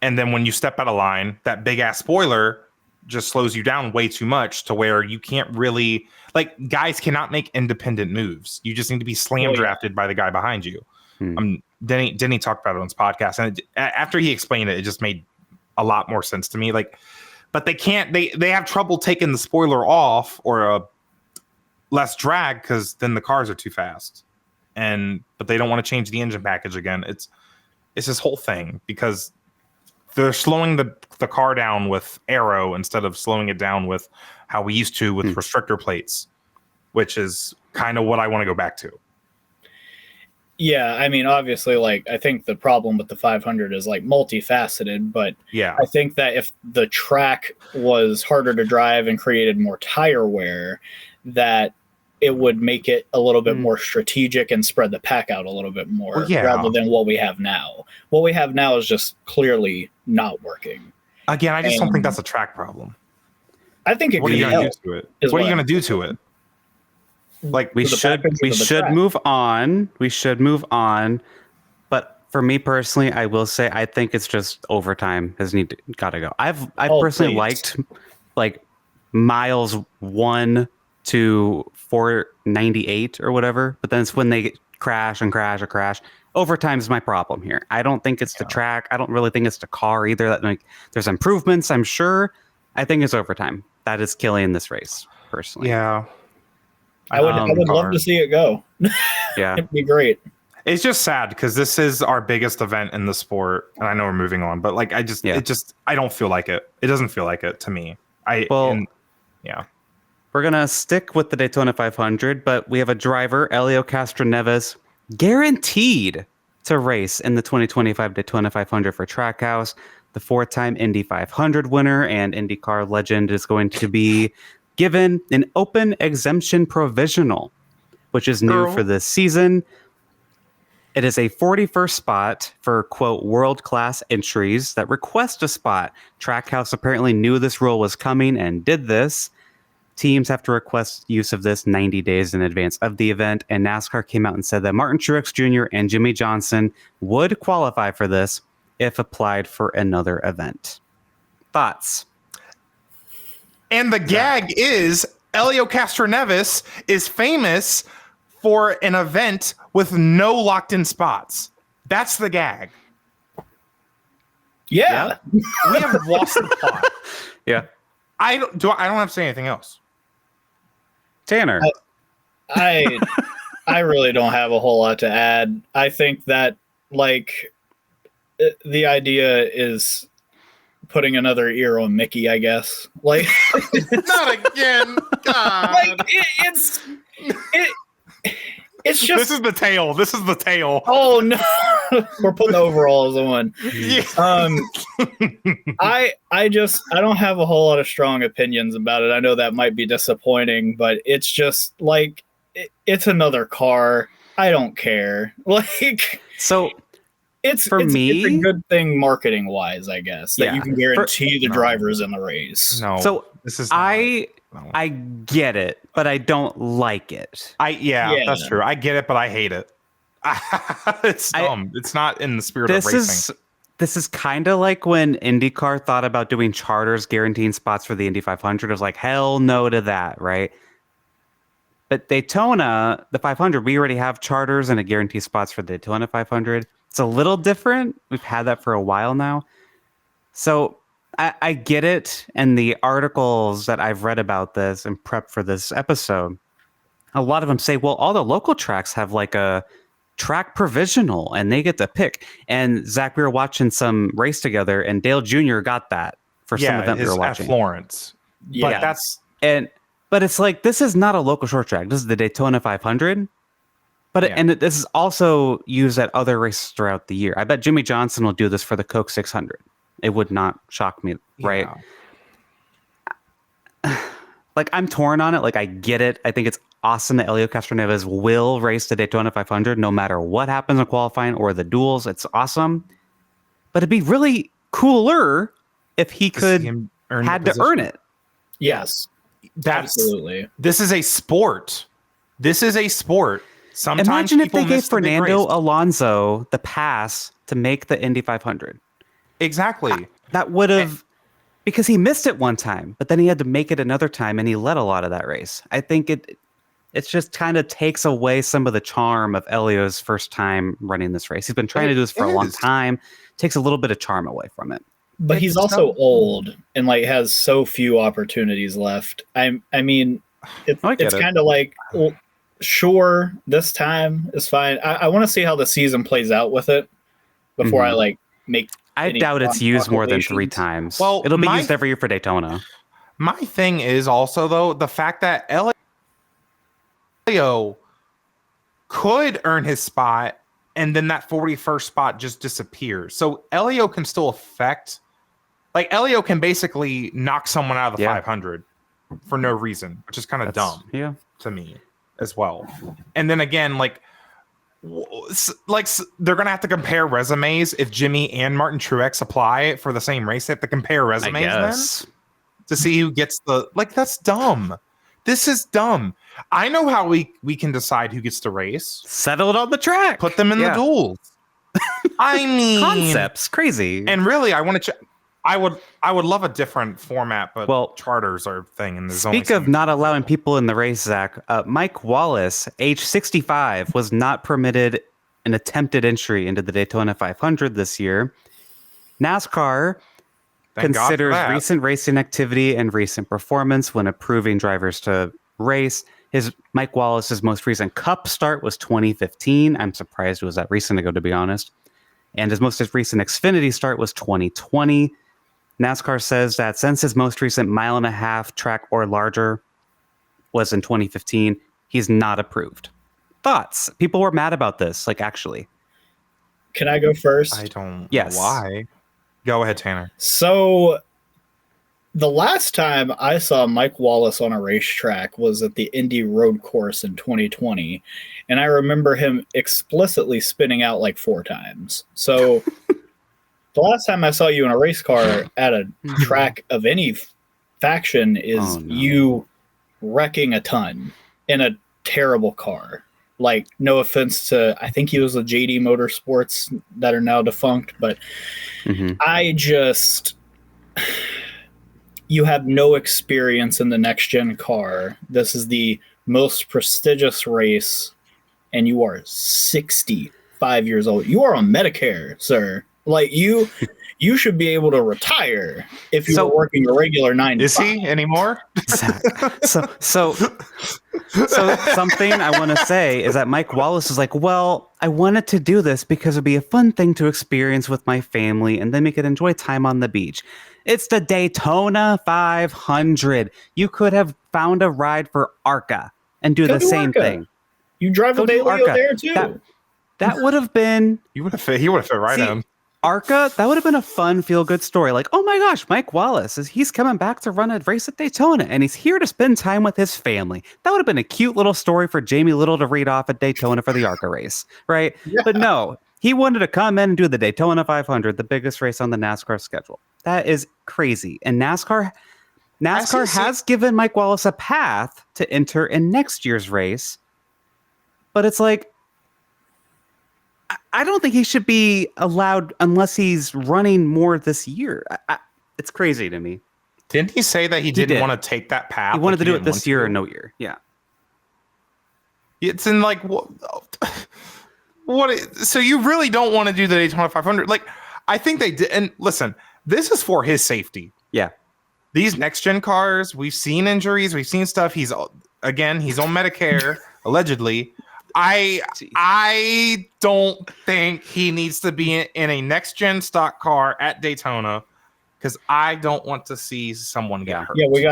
then when you step out of line, that big ass spoiler just slows you down way too much to where you can't really, like, guys cannot make independent moves. You just need to be slam drafted by the guy behind you. Denny talked about it on his podcast, and after he explained it, it just made a lot more sense to me. Like, but they can't. They have trouble taking the spoiler off or less drag because then the cars are too fast, but they don't want to change the engine package again. It's this whole thing because they're slowing the car down with aero instead of slowing it down with how we used to with restrictor plates. which is kind of what I want to go back to. Yeah, I mean, obviously, like, I think the problem with the 500 is like multifaceted, but Yeah. I think that if the track was harder to drive and created more tire wear, that it would make it a little bit more strategic and spread the pack out a little bit more, rather than what we have now. What we have now is just clearly not working. Again, I just don't think that's a track problem. I think it What are you can going to help. do to it? What are you going to do to it? Like We should move on. We should move on. But for me personally, I will say I think it's just overtime got to go. I've personally liked like miles 1 to 498 or whatever, but then it's when they crash. Overtime is my problem here. I don't think it's the track. I don't really think it's the car either. That like there's improvements, I'm sure. I think it's overtime that is killing this race personally. Yeah. I would love to see it go. Yeah. It'd be great. It's just sad because this is our biggest event in the sport, and I know we're moving on, but like I don't feel like it. It doesn't feel like it to me. We're gonna stick with the Daytona 500, but we have a driver, Helio Castroneves, guaranteed to race in the 2025 Daytona 500 for Trackhouse. The 4-time Indy 500 winner and IndyCar legend is going to be given an open exemption provisional, which is new for this season. It is a 41st spot for, quote, world-class entries that request a spot. Trackhouse apparently knew this rule was coming and did this. Teams have to request use of this 90 days in advance of the event, and NASCAR came out and said that Martin Truex Jr. and Jimmy Johnson would qualify for this if applied for another event. Thoughts? And the gag is Helio Castroneves is famous for an event with no locked-in spots. That's the gag. Yeah. We have lost the plot. Yeah. I don't have to say anything else. Tanner. I really don't have a whole lot to add. I think that like the idea is putting another ear on Mickey, I guess. Like not again. God. Like it's just This is the tail. This is the tail. Oh no. We're putting the overalls on. Yeah. I don't have a whole lot of strong opinions about it. I know that might be disappointing, but it's just like it's another car. I don't care. Like so it's a good thing marketing wise, I guess, that you can guarantee the drivers in the race. No. So this is I get it, but I don't like it. That's true. I get it, but I hate it. It's dumb. It's not in the spirit of racing. This is kind of like when IndyCar thought about doing charters guaranteeing spots for the Indy 500. It was like, hell no to that, right? But Daytona, the 500, we already have charters and a guarantee spots for the Daytona 500. It's a little different. We've had that for a while now. So I get it. And the articles that I've read about this and prep for this episode, a lot of them say, well, all the local tracks have like a track provisional and they get to pick. And Zach, we were watching some race together and Dale Jr. got that for some event we were watching. At Florence. Yeah. But it's like, this is not a local short track. This is the Daytona 500. But this is also used at other races throughout the year. I bet Jimmy Johnson will do this for the Coke 600. It would not shock me, right? Yeah. Like, I'm torn on it. Like, I get it. I think it's awesome that Helio Castroneves will race the Daytona 500 no matter what happens in qualifying or the duels. It's awesome. But it'd be really cooler if he could had to earn it. Yes. Absolutely. This is a sport. Sometimes imagine if they gave Fernando Alonso the pass to make the Indy 500. Exactly. That would have, because he missed it one time, but then he had to make it another time, and he led a lot of that race. I think it just kind of takes away some of the charm of Helio's first time running this race. He's been trying to do this for a long time. Takes a little bit of charm away from it. But he's also old and like has so few opportunities left. I mean, it's kind of like, well, sure, this time is fine. I want to see how the season plays out with it before I like make. I doubt it's used more than 3 times. Well, it'll be used every year for Daytona. My thing is also though the fact that Helio could earn his spot, and then that 41st spot just disappears. So Helio can still affect, like Helio can basically knock someone out of the 500 for no reason, which is kind of dumb to me as well. And then again, like they're gonna have to compare resumes if Jimmy and Martin Truex apply for the same race. They have to compare resumes then to see who gets the, like, that's dumb. This is dumb. I know how we can decide who gets to race. Settle it on the track. Put them in the duels. I mean, concepts crazy. And really, I want to. I would love a different format, but charters are a thing. And speak of not allowing people in the race, Zach. Mike Wallace, age 65, was not permitted an attempted entry into the Daytona 500 this year. NASCAR considers recent racing activity and recent performance when approving drivers to race. Mike Wallace's most recent Cup start was 2015. I'm surprised it was that recent ago, to be honest. And his most recent Xfinity start was 2020. NASCAR says that since his most recent 1.5 mile track or larger was in 2015, he's not approved. Thoughts? People were mad about this, like, actually. Can I go first? I don't know why. Go ahead, Tanner. So the last time I saw Mike Wallace on a racetrack was at the Indy Road Course in 2020. And I remember him explicitly spinning out like 4 times. So the last time I saw you in a race car at a track of any faction is you wrecking a ton in a terrible car. Like, no offense to, I think he was a JD Motorsports that are now defunct, but you have no experience in the next gen car. This is the most prestigious race, and you are 65 years old. You are on Medicare, sir. Like, you should be able to retire if you were working a regular 9 to 5. Is he anymore? So something I want to say is that Mike Wallace is like, well, I wanted to do this because it'd be a fun thing to experience with my family, and then we could enjoy time on the beach. It's the Daytona 500. You could have found a ride for ARCA and do the same thing. You drive a Helio there too. That would have been. He would have fit right in. ARCA, that would have been a fun, feel-good story. Like, oh my gosh, Mike Wallace, he's coming back to run a race at Daytona, and he's here to spend time with his family. That would have been a cute little story for Jamie Little to read off at Daytona for the ARCA race, right? Yeah. But no, he wanted to come in and do the Daytona 500, the biggest race on the NASCAR schedule. That is crazy. And NASCAR has given Mike Wallace a path to enter in next year's race, but it's like, I don't think he should be allowed unless he's running more this year. It's crazy to me. Didn't he say that he didn't want to take that path? He wanted to do it this year or no year. Yeah. It's in like so you really don't want to do the Daytona 500? Like, I think they did. And listen, this is for his safety. Yeah. These next gen cars, we've seen injuries, we've seen stuff. He's on Medicare allegedly. I don't think he needs to be in a next gen stock car at Daytona, because I don't want to see someone get hurt. Yeah, we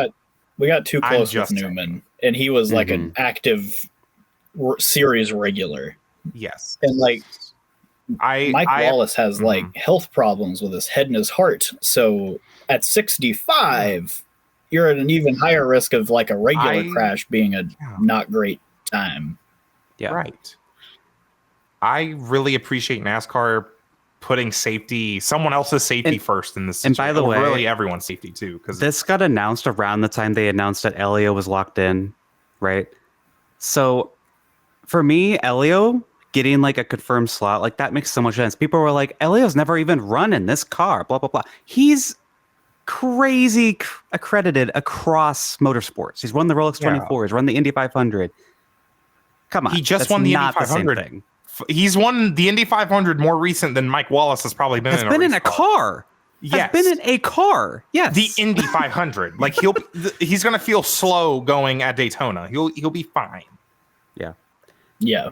got too close with Newman, and he was like an active series regular. Yes, and like Mike Wallace has like health problems with his head and his heart. So at 65, you're at an even higher risk of like a regular crash being a not great time. Yeah. Right. I really appreciate NASCAR putting someone else's safety first in this situation. And by the way, really everyone's safety too. Because this got announced around the time they announced that Helio was locked in, right? So for me, Helio getting like a confirmed slot, like that makes so much sense. People were like, Helio's never even run in this car, blah, blah, blah. He's crazy accredited across motorsports. He's won the Rolex 24. He's run the Indy 500. Come on. He just won the Indy 500. He's won the Indy 500 more recent than Mike Wallace has probably been in a car. Yes. Has been in a car. Yes. The Indy 500. Like he's going to feel slow going at Daytona. He'll be fine. Yeah. Yeah.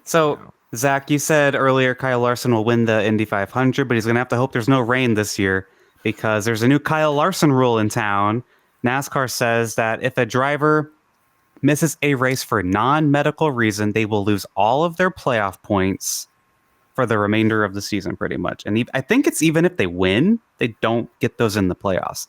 So, Zach, you said earlier Kyle Larson will win the Indy 500, but he's going to have to hope there's no rain this year because there's a new Kyle Larson rule in town. NASCAR says that if a driver misses a race for non-medical reason, they will lose all of their playoff points for the remainder of the season, pretty much. And I think it's even if they win, they don't get those in the playoffs.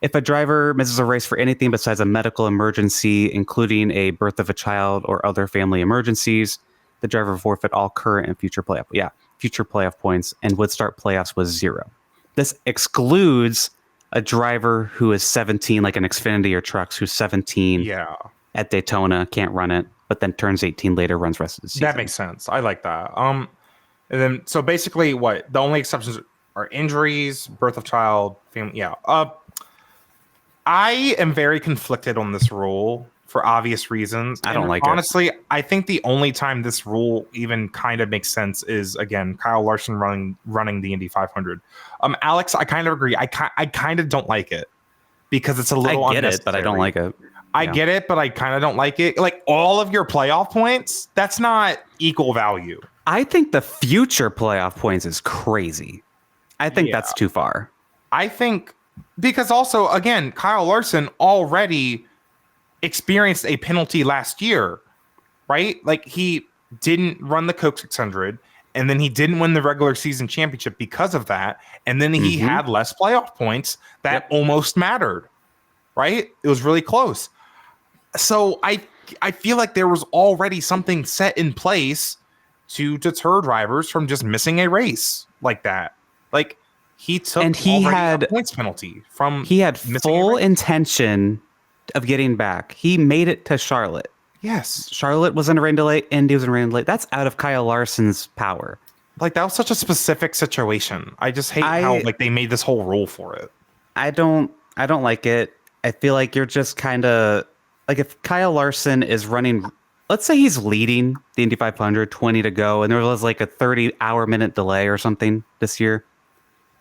If a driver misses a race for anything besides a medical emergency, including a birth of a child or other family emergencies, the driver will forfeit all current and future playoff points and would start playoffs with 0. This excludes a driver who is 17, like an Xfinity or Trucks, who's 17 at Daytona, can't run it, but then turns 18 later, runs rest of the season. That makes sense. I like that. And then so basically, what the only exceptions are injuries, birth of child, family. Yeah. I am very conflicted on this rule for obvious reasons. I don't like it. Honestly, I think the only time this rule even kind of makes sense is, again, Kyle Larson running the Indy 500. Alex, I kind of agree. I kind of don't like it because it's a little unnecessary. I get it, but I don't like it. I get it, but I kind of don't like it. Like, all of your playoff points, that's not equal value. I think the future playoff points is crazy. I think that's too far. I think because also, again, Kyle Larson already experienced a penalty last year, right? Like, he didn't run the Coke 600, and then he didn't win the regular season championship because of that, and then he had less playoff points that almost mattered, right? It was really close. So I feel like there was already something set in place to deter drivers from just missing a race like that. Like, he took a points penalty from he had full intention of getting back. He made it to Charlotte. Yes. Charlotte was in a rain delay, Indy was in a rain delay. That's out of Kyle Larson's power. Like, that was such a specific situation. I just hate how like they made this whole rule for it. I don't like it. I feel like you're just kind of like, if Kyle Larson is running, let's say he's leading the Indy 500, 20 to go, and there was like a 30-hour-minute delay or something this year.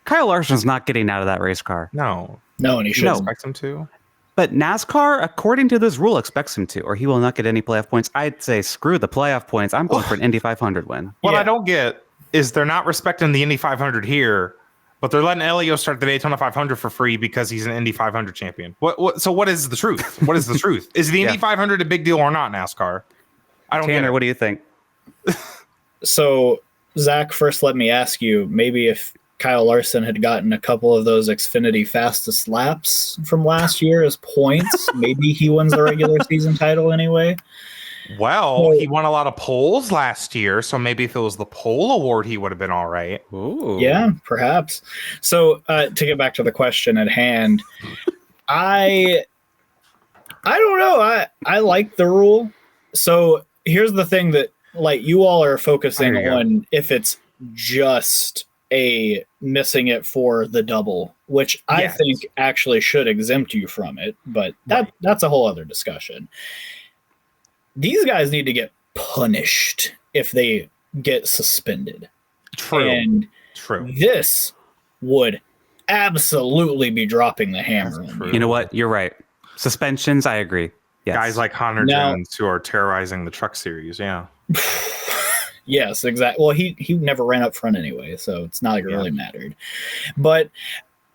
Kyle Larson's not getting out of that race car. No, and he should expect him to. But NASCAR, according to this rule, expects him to, or he will not get any playoff points. I'd say screw the playoff points. I'm going for an Indy 500 win. What I don't get is they're not respecting the Indy 500 here, but they're letting Helio start the Daytona 500 for free because he's an Indy 500 champion. So what is the truth? What is the truth? Is the Indy 500 a big deal or not, NASCAR? I don't get it. Tanner, what do you think? So, Zach, first let me ask you, maybe if Kyle Larson had gotten a couple of those Xfinity fastest laps from last year as points, maybe he wins the regular season title anyway. Well, he won a lot of polls last year, so maybe if it was the pole award, he would have been all right. Ooh. Yeah, perhaps. So, to get back to the question at hand, I don't know. I like the rule. So here's the thing that, like, you all are focusing on if it's just a missing it for the double, which I think actually should exempt you from it, but that's a whole other discussion. These guys need to get punished if they get suspended. True. And this would absolutely be dropping the hammer. You know what? You're right. Suspensions, I agree. Yes. Guys like Connor Jones who are terrorizing the Truck Series, Yes, exactly. Well, he never ran up front anyway, so it's not like it really mattered. But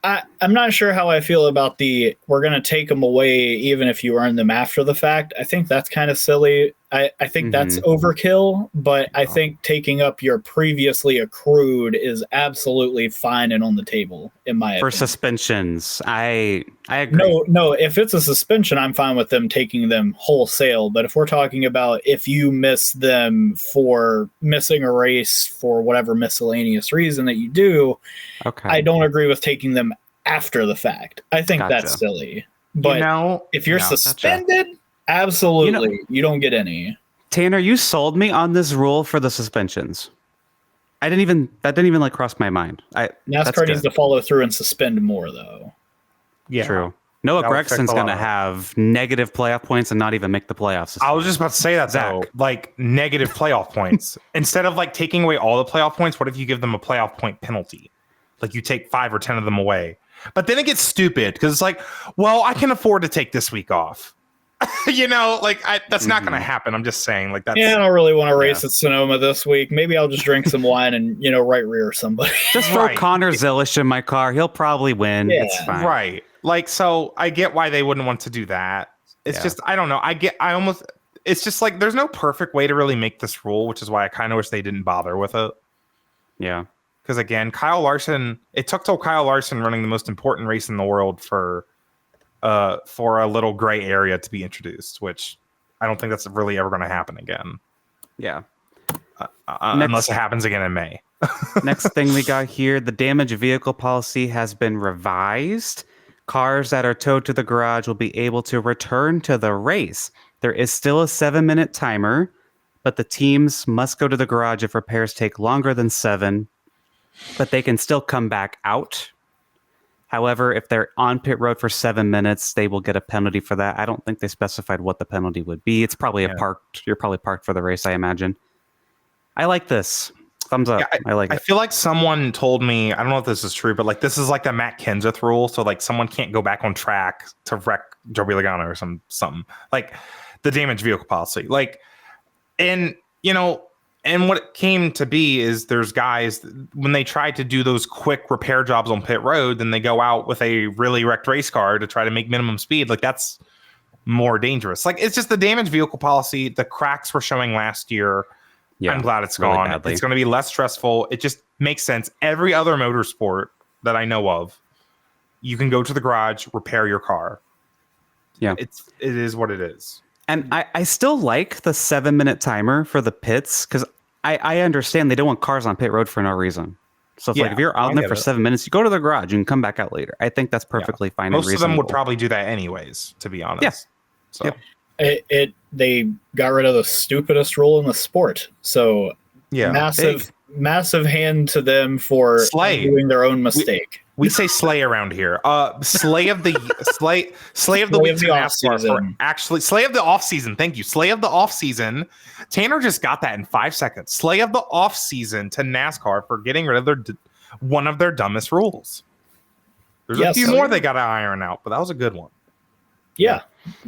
I'm not sure how I feel about we're going to take them away even if you earn them after the fact. I think that's kind of silly. I think that's overkill, but I think taking up your previously accrued is absolutely fine and on the table, in my opinion. For suspensions, I agree. No, if it's a suspension, I'm fine with them taking them wholesale. But if we're talking about if you miss them for missing a race for whatever miscellaneous reason that you do, I don't agree with taking them after the fact. I think that's silly. But if you're suspended, absolutely, you don't get any. Tanner, you sold me on this rule for the suspensions. That didn't even like cross my mind. NASCAR needs to follow through and suspend more, though. Yeah, true. Noah Gregson's going to have negative playoff points and not even make the playoffs. I was just about to say that, Zach. Like, negative playoff points. Instead of like taking away all the playoff points, what if you give them a playoff point penalty? Like, you take 5 or 10 of them away. But then it gets stupid because it's like, well, I can afford to take this week off. That's not going to happen. I'm just saying, like, that's. Yeah, I don't really want to race at Sonoma this week. Maybe I'll just drink some wine and, right rear somebody. Just throw Connor Zilish in my car. He'll probably win. Yeah. It's fine. Right. Like, so I get why they wouldn't want to do that. It's just, I don't know. It's just like, there's no perfect way to really make this rule, which is why I kind of wish they didn't bother with it. Yeah. Because again, it took till Kyle Larson running the most important race in the world for a little gray area to be introduced, which I don't think that's really ever going to happen again. Yeah. Unless it happens again in May. Next thing we got here, the damaged vehicle policy has been revised. Cars that are towed to the garage will be able to return to the race. There is still a 7-minute timer, but the teams must go to the garage if repairs take longer than 7, but they can still come back out. However, if they're on pit road for 7 minutes, they will get a penalty for that. I don't think they specified what the penalty would be. It's probably you're probably parked for the race, I imagine. I like this. Thumbs up. I like it. I feel like someone told me, I don't know if this is true, but like this is like the Matt Kenseth rule. So like someone can't go back on track to wreck Joey Logano or something. Like the damaged vehicle policy. Like, and what it came to be is there's guys, when they try to do those quick repair jobs on pit road, then they go out with a really wrecked race car to try to make minimum speed. Like that's more dangerous. Like it's just the damaged vehicle policy. The cracks were showing last year. Yeah, I'm glad it's gone. Badly. It's going to be less stressful. It just makes sense. Every other motorsport that I know of, you can go to the garage, repair your car. Yeah, it is what it is. And I still like the 7-minute timer for the pits because I understand they don't want cars on pit road for no reason. So if you're out there for 7 minutes, you go to the garage, you can come back out later. I think that's perfectly fine. Most of them would probably do that anyways, to be honest. Yeah. So. Yep. They got rid of the stupidest rule in the sport. So massive hand to them for doing their own mistake. We say slay around here. Slay of the week to NASCAR. Actually, slay of the off season. Thank you. Slay of the off season. Tanner just got that in 5 seconds. Slay of the off season to NASCAR for getting rid of one of their dumbest rules. There's a few more they got to iron out, but that was a good one. Yeah.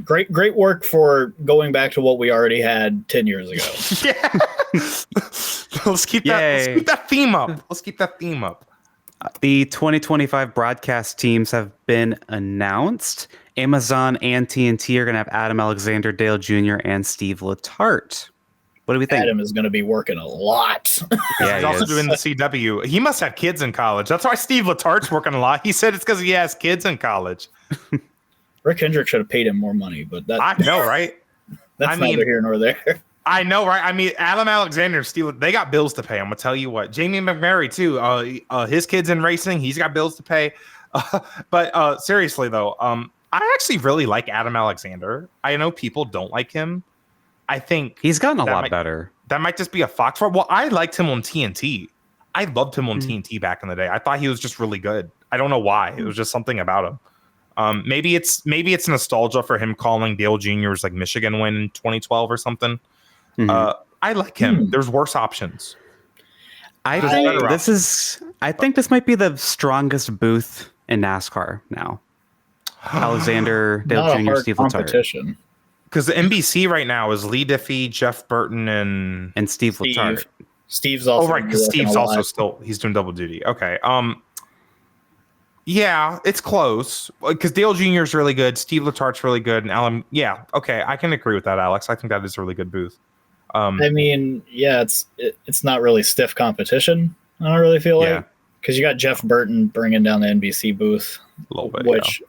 Great work for going back to what we already had 10 years ago. Yeah. Let's keep that theme up. The 2025 broadcast teams have been announced. Amazon and TNT are going to have Adam Alexander, Dale Jr., and Steve Letarte. What do we think? Adam is going to be working a lot. Yeah, he's also doing the CW. He must have kids in college. That's why Steve Letarte's working a lot. He said it's because he has kids in college. Rick Hendrick should have paid him more money, but I know, right? That's neither here nor there. I know, right? I mean, Adam Alexander and Steve, they got bills to pay. I'm gonna tell you what. Jamie McMurray too. His kid's in racing. He's got bills to pay. But seriously though, I actually really like Adam Alexander. I know people don't like him. I think he's gotten a lot better. That might just be a Fox role. Well, I liked him on TNT. I loved him on TNT back in the day. I thought he was just really good. I don't know why. It was just something about him. Maybe it's nostalgia for him calling Dale Jr.'s like Michigan win in 2012 or something. I like him. There's worse options. I think this might be the strongest booth in NASCAR now. Alexander, Dale Jr., Steve Letarte. Because the NBC right now is Lee Diffie, Jeff Burton, and Steve Letarte. Steve's also because Steve's also he's doing double duty. Okay. Yeah, it's close because Dale Jr. is really good. Steve Letarte's really good. And Alan, yeah, okay, I can agree with that, Alex. I think that is a really good booth. I mean, yeah, it's not really stiff competition. I don't really feel like because you got Jeff Burton bringing down the NBC booth a little bit, which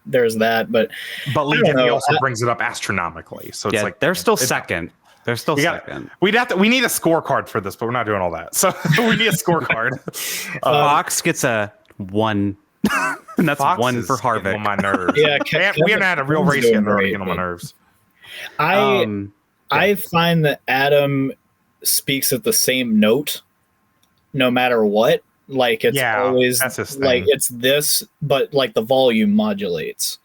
there's that, but Lee Diffie also brings it up astronomically. So it's like they're still second. They're still second. We need a scorecard for this, but we're not doing all that. So we need a scorecard. Fox gets a 1. And that's Fox 1 for Harvick. On my nerves. Yeah, we haven't had a real race yet. Already getting on my nerves. I find that Adam speaks at the same note, no matter what. Like it's always like it's this, but like the volume modulates.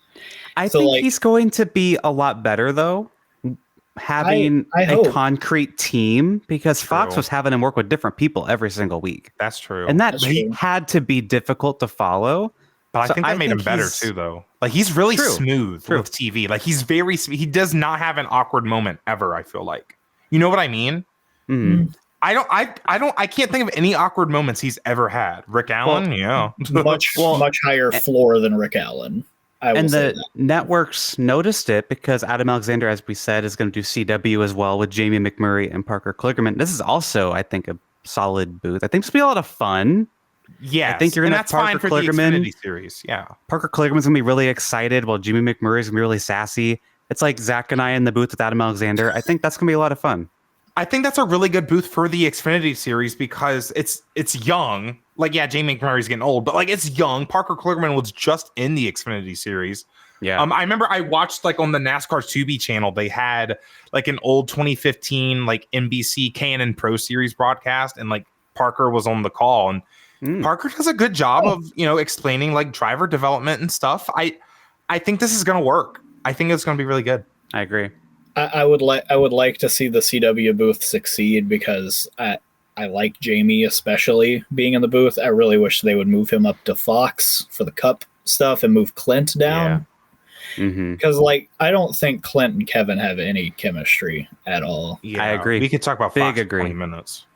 I think he's going to be a lot better though, having a concrete team because Fox was having him work with different people every single week. That's true. And that had to be difficult to follow. But I think that made him better too, though. Like he's really smooth with TV. Like he's he does not have an awkward moment ever. I feel like, you know what I mean? Mm. I can't think of any awkward moments he's ever had. Rick Allen, much higher floor than Rick Allen. I will And say the that. networks noticed it because Adam Alexander, as we said, is going to do CW as well with Jamie McMurray and Parker Kligerman. This is also, I think, a solid booth. I think it's going to be a lot of fun. Yes, I think you're and going to have that's fine Parker for the Kligerman. Xfinity series. Yeah, Parker Kligerman's going to be really excited while Jimmy McMurray's going to be really sassy. It's like Zach and I in the booth with Adam Alexander. I think that's going to be a lot of fun. I think that's a really good booth for the Xfinity series because it's young. Like, yeah, Jamie McMurray's getting old, but like it's young. Parker Kligerman was just in the Xfinity series. Yeah. I remember I watched like on the NASCAR Tubi channel, they had like an old 2015 like NBC K&N Pro Series broadcast, and like Parker was on the call, and Parker does a good job of explaining like driver development and stuff. I think this is gonna work. I think it's gonna be really good. I agree. I would like to see the CW booth succeed because I like Jamie, especially being in the booth. I really wish they would move him up to Fox for the Cup stuff and move Clint down. Because like I don't think Clint and Kevin have any chemistry at all. Yeah, I agree. We could talk about Big Fox for agree. 20 minutes.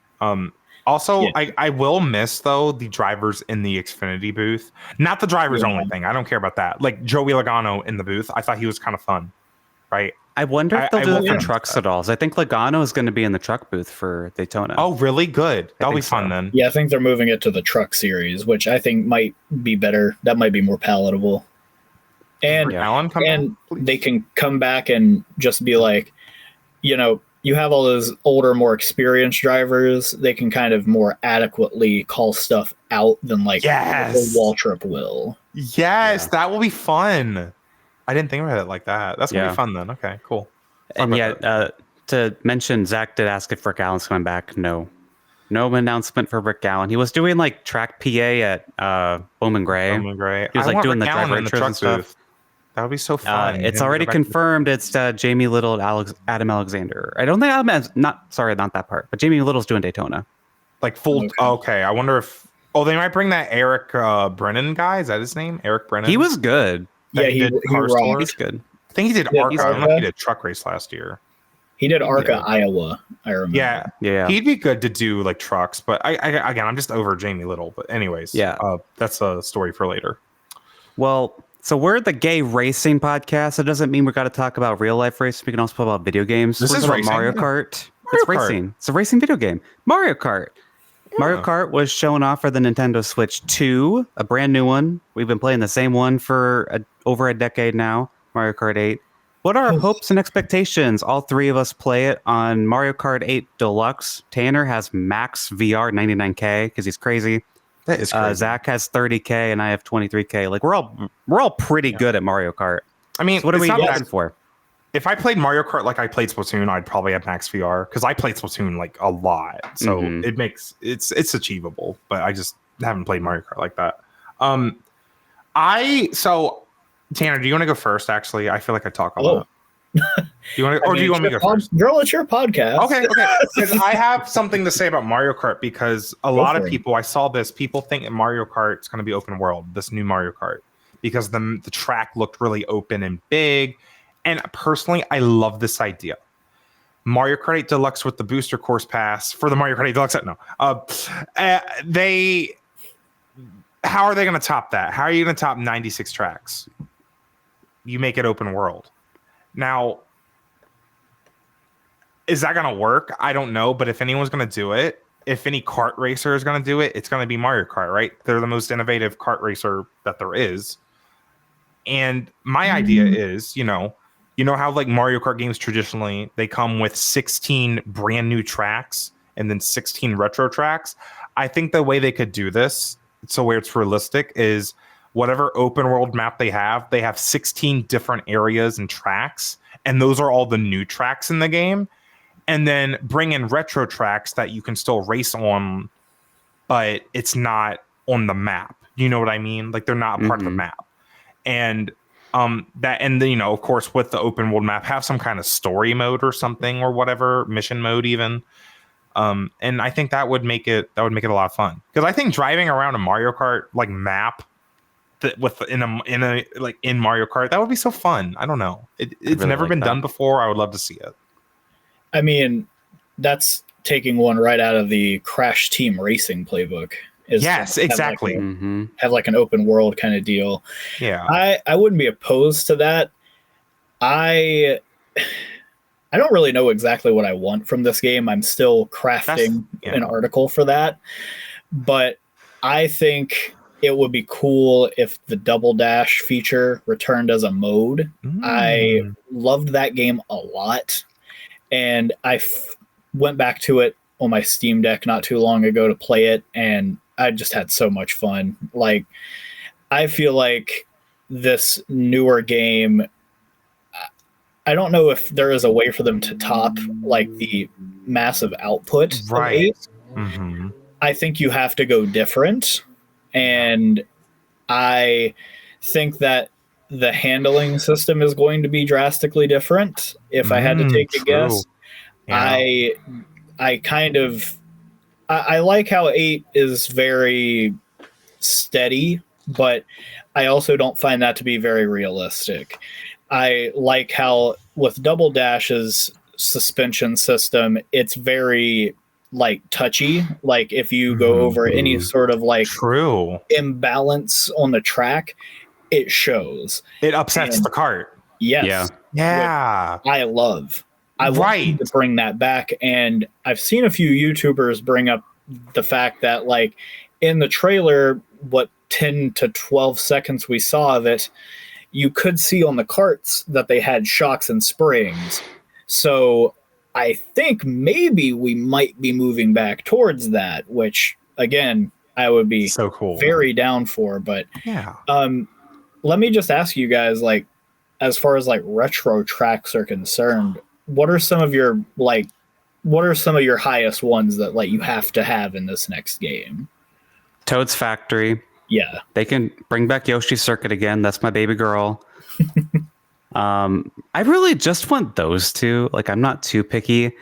Also, Yeah. I will miss though the drivers in the Xfinity booth. Not the drivers only thing. I don't care about that. Like Joey Logano in the booth. I thought he was kind of fun. Right. I wonder if they'll I do will it for miss trucks that. at all. I think Logano is going to be in the truck booth for Daytona. Oh, really? Good. That'll be think fun so. then. Yeah, I think they're moving it to the truck series, which I think might be better. That might be more palatable. And Alan, come and back, please. they can come back and just be like, you have all those older, more experienced drivers. They can kind of more adequately call stuff out than like Yes. Waltrip will. Yes, that will be fun. I didn't think about it like that. That's gonna Yeah. be fun then. Okay, cool. And Talk about to mention, Zach did ask if Rick Allen's coming back. No announcement for Rick Allen. He was doing like track PA at Bowman Gray. Bowman Gray. He was I like want doing Rick the Allen driver in the intros truck and stuff. booth. That would be so fun. It's Him to already go back to- confirmed. It's Jamie Little and Adam Alexander. I don't think not that part, but Jamie Little's doing Daytona. like full. Okay. Okay, I wonder if. Oh, they might bring that Eric Brennan guy. Is that his name? Eric Brennan. He was good. Yeah, He he did Car rocked. Store. He's good. I think he did Yeah, ARCA. he's I don't know if ARCA. he did truck race last year. He did ARCA, Yeah. Iowa. I remember. Yeah, Yeah. he'd be good to do like trucks. But again, I'm just over Jamie Little. But anyways, Yeah. That's a story for later. Well, so we're the gay racing podcast. It doesn't mean we got to talk about real life racing. We can also talk about video games. This We're is talking racing. about Mario Yeah. Kart. It's Mario Kart. racing. It's a racing video game. Mario Kart. Mario Kart was shown off for the Nintendo Switch 2, a brand new one. We've been playing the same one for over a decade now, Mario Kart 8. What are our hopes and expectations? All three of us play it on Mario Kart 8 Deluxe. Tanner has max VR 99K because he's crazy. That is crazy. Zach has 30K and I have 23K. Like we're all pretty good at Mario Kart. I mean, So what are it's we not looking bad. for? If I played Mario Kart like I played Splatoon, I'd probably have max VR because I played Splatoon like a lot. So Mhm. it makes it's achievable, but I just haven't played Mario Kart like that. Tanner, do you want to go first? Actually, I feel like I talk a lot. Do you want to, or do you want me to go first? Girl, it's your podcast. Okay. Because I have something to say about Mario Kart because a lot of for it. people, I saw this, people think that Mario Kart is going to be open world, this new Mario Kart, because the track looked really open and big. And personally, I love this idea. Mario Kart 8 Deluxe with the booster course pass for the Mario Kart 8 Deluxe. No. How are they going to top that? How are you going to top 96 tracks? You make it open world. Now, is that going to work? I don't know. But if anyone's going to do it, if any kart racer is going to do it, it's going to be Mario Kart, right? They're the most innovative kart racer that there is. And my idea is, you know how like Mario Kart games traditionally, they come with 16 brand new tracks and then 16 retro tracks. I think the way they could do this, so where it's realistic, is whatever open world map they have 16 different areas and tracks, and those are all the new tracks in the game. And then bring in retro tracks that you can still race on, but it's not on the map. You know what I mean? Like they're not a part of the map. And of course, with the open world map, have some kind of story mode or something or whatever, mission mode even. And I think that would make it a lot of fun, because I think driving around a Mario Kart like map in Mario Kart, that would be so fun. I don't know. It's really never like been that. done before. I would love to see it. I mean, that's taking one right out of the Crash Team Racing playbook. Yes, exactly. Have like an open world kind of deal. Yeah. I wouldn't be opposed to that. I don't really know exactly what I want from this game. I'm still crafting an article for that. But I think it would be cool if the double dash feature returned as a mode. I loved that game a lot. And I went back to it on my Steam Deck not too long ago to play it. And I just had so much fun. Like, I feel like this newer game, I don't know if there is a way for them to top like the massive output of 8. I think you have to go different. And I think that the handling system is going to be drastically different. If I had to take a guess, I kind of I like how 8 is very steady, but I also don't find that to be very realistic. I like how with Double Dash's suspension system, it's very like touchy. Like if you go over any sort of like imbalance on the track, it shows. It upsets the cart. Yes. Yeah. I love. I want to bring that back. And I've seen a few YouTubers bring up the fact that like in the trailer, what 10 to 12 seconds we saw of it, you could see on the carts that they had shocks and springs. So I think maybe we might be moving back towards that, which again, I would be so cool, very down for. But yeah, let me just ask you guys, like, as far as like retro tracks are concerned, what are some of your highest ones that like you have to have in this next game? Toad's Factory. Yeah, they can bring back Yoshi's Circuit again. That's my baby girl. I really just want those two. Like, I'm not too picky.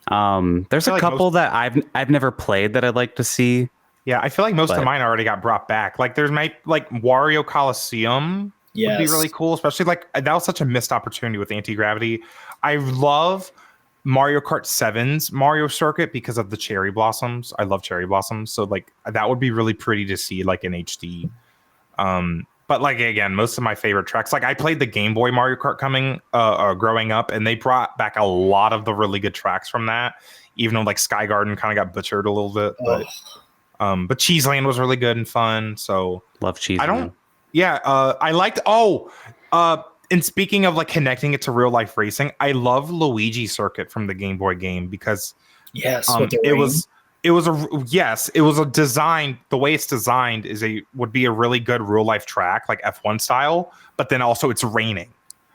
There's a couple that I've never played that I'd like to see. Yeah, I feel like most of mine already got brought back. Like, there's like Wario Coliseum would be really cool, especially like that was such a missed opportunity with anti-gravity. I love Mario Kart 7's Mario Circuit because of the cherry blossoms. I love cherry blossoms, so like that would be really pretty to see like in HD. But like again, most of my favorite tracks, like I played the Game Boy Mario Kart growing up, and they brought back a lot of the really good tracks from that. Even though like Sky Garden kind of got butchered a little bit, but Cheese Land was really good and fun. So love Cheese Land. I liked. And speaking of like connecting it to real life racing, I love Luigi Circuit from the Game Boy game because it was a design. The way it's designed would be a really good real life track, like F1 style. But then also it's raining,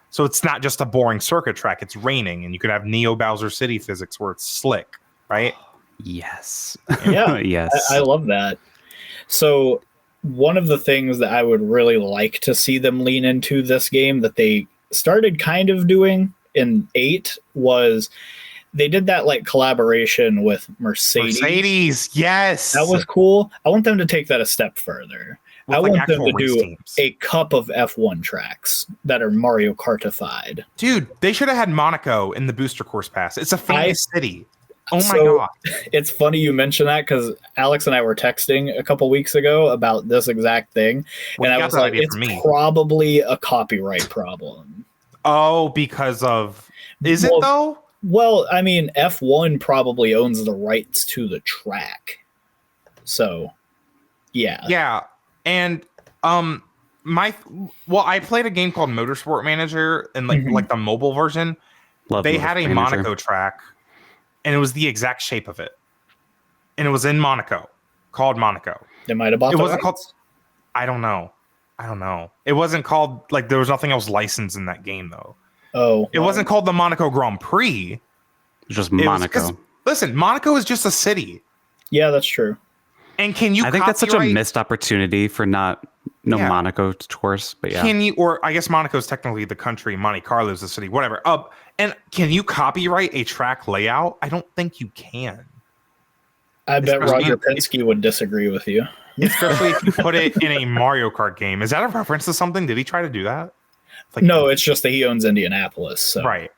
so it's not just a boring circuit track. It's raining, and you could have Neo Bowser City physics where it's slick, right? Yes. Yeah. Yes. I love that. So one of the things that I would really like to see them lean into this game that they started kind of doing in 8 was they did that like collaboration with Mercedes. Yes. That was cool. I want them to take that a step further. I want them to do a cup of F1 tracks that are Mario Kartified. Dude, they should have had Monaco in the booster course pass. It's a famous city. Oh my God. It's funny you mentioned that because Alex and I were texting a couple weeks ago about this exact thing. And I was like, it's probably a copyright problem. Oh, because of... Is it though? Well, I mean, F1 probably owns the rights to the track. So, yeah. Yeah. And I played a game called Motorsport Manager and like the mobile version. They had a Monaco track. And it was the exact shape of it. And it was in Monaco, called Monaco. They might have bought it. Wasn't called... I don't know. It wasn't called... Like, there was nothing else licensed in that game, though. Oh. It wasn't called the Monaco Grand Prix. Just Monaco. Listen, Monaco is just a city. Yeah, that's true. And can you I think that's such a missed opportunity for Monaco tours, but yeah. Can you, or I guess Monaco is technically the country, Monte Carlo is the city, whatever. And can you copyright a track layout? I don't think you can. I bet Roger Penske would disagree with you. Especially if you put it in a Mario Kart game. Is that a reference to something? Did he try to do that? Like, no, it's just that he owns Indianapolis. So. Right.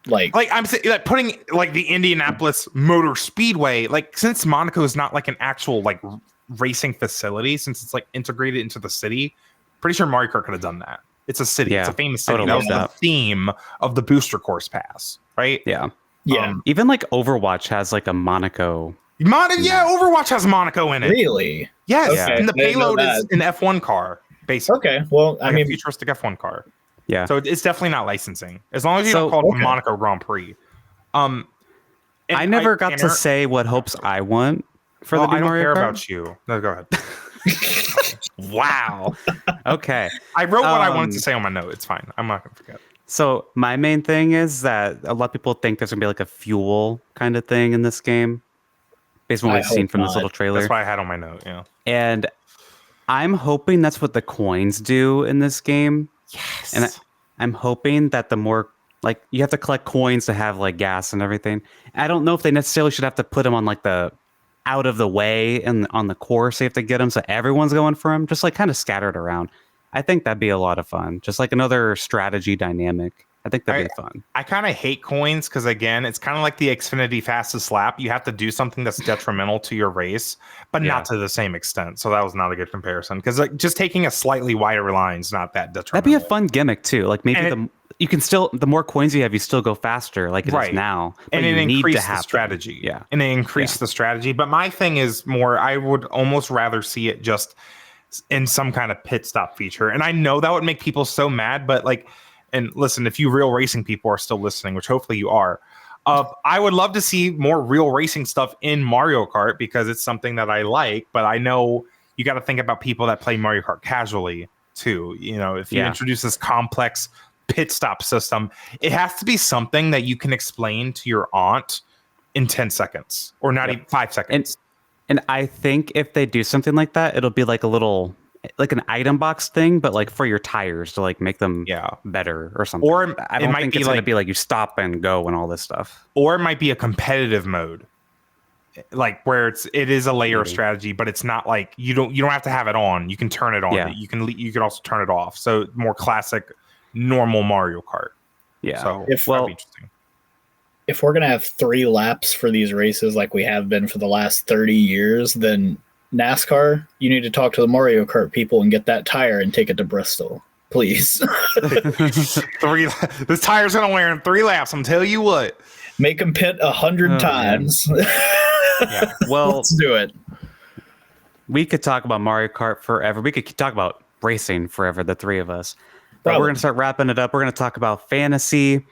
Like I'm saying, like putting like the Indianapolis Motor Speedway, like since Monaco is not like an actual like racing facility, since it's like integrated into the city. Pretty sure Mario Kart could have done that. It's a city. Yeah, It's a famous I would've city. That was loved the theme of the booster course pass, right? Yeah. Yeah. Even like Overwatch has like a Monaco. Overwatch has Monaco in it. Really? Yes, Okay. and the I didn't know payload is that. an F1 car, basically. Okay. Well, I Like a mean, futuristic F1 car. Yeah. So it's definitely not licensing, as long as you So- don't call it okay. Monaco Grand Prix. And I never got to Tanner- say what hopes I want for the Well, new I don't Mario care Kart. about you. No, go ahead. Wow. Okay. I wrote what I wanted to say on my note. It's fine. I'm not going to forget. So my main thing is that a lot of people think there's gonna be like a fuel kind of thing in this game, based on what I we've seen hope from this not. little trailer. That's why I had on my note. Yeah. And I'm hoping that's what the coins do in this game. Yes. And I'm hoping that the more like you have to collect coins to have like gas and everything. I don't know if they necessarily should have to put them on like the out of the way and on the course. They have to get them so everyone's going for them, just like kind of scattered around. I think that'd be a lot of fun. Just like another strategy dynamic. I think that'd be fun. I kind of hate coins because, again, it's kind of like the Xfinity fastest lap. You have to do something that's detrimental to your race, but Yeah. not to the same extent. So that was not a good comparison, because like just taking a slightly wider line is not that detrimental. That'd be a fun gimmick too. Like maybe And you can still the more coins you have, you still go faster like it Right. is now. But And you it need to increased have the strategy. Yeah. And it increased the strategy. But my thing is more, I would almost rather see it just in some kind of pit stop feature. And I know that would make people so mad, but like, and listen, if you real racing people are still listening, which hopefully you are, I would love to see more real racing stuff in Mario Kart, because it's something that I like. But I know you got to think about people that play Mario Kart casually too. You know, if you introduce this complex pit stop system, it has to be something that you can explain to your aunt in 10 seconds or not even 5 seconds. And I think if they do something like that, it'll be like a little like an item box thing, but like for your tires to like make them better or something. Or I don't it might think be it's like, gonna be like you stop and go and all this stuff. or it might be a competitive mode, like where it is a layer of strategy, but it's not like you don't have to have it on. You can turn it on. Yeah. You can also turn it off. So more classic, normal Mario Kart. Yeah. So Well, that'd be interesting. if we're gonna have 3 laps for these races like we have been for the last 30 years, then NASCAR, you need to talk to the Mario Kart people and get that tire and take it to Bristol, please. This tire's gonna wear in 3 laps. I'm telling you what. Make them pit 100 times. Yeah. Well, Let's do it. we could talk about Mario Kart forever. We could talk about racing forever, the three of us. But Probably. we're going to start wrapping it up. We're going to talk about fantasy.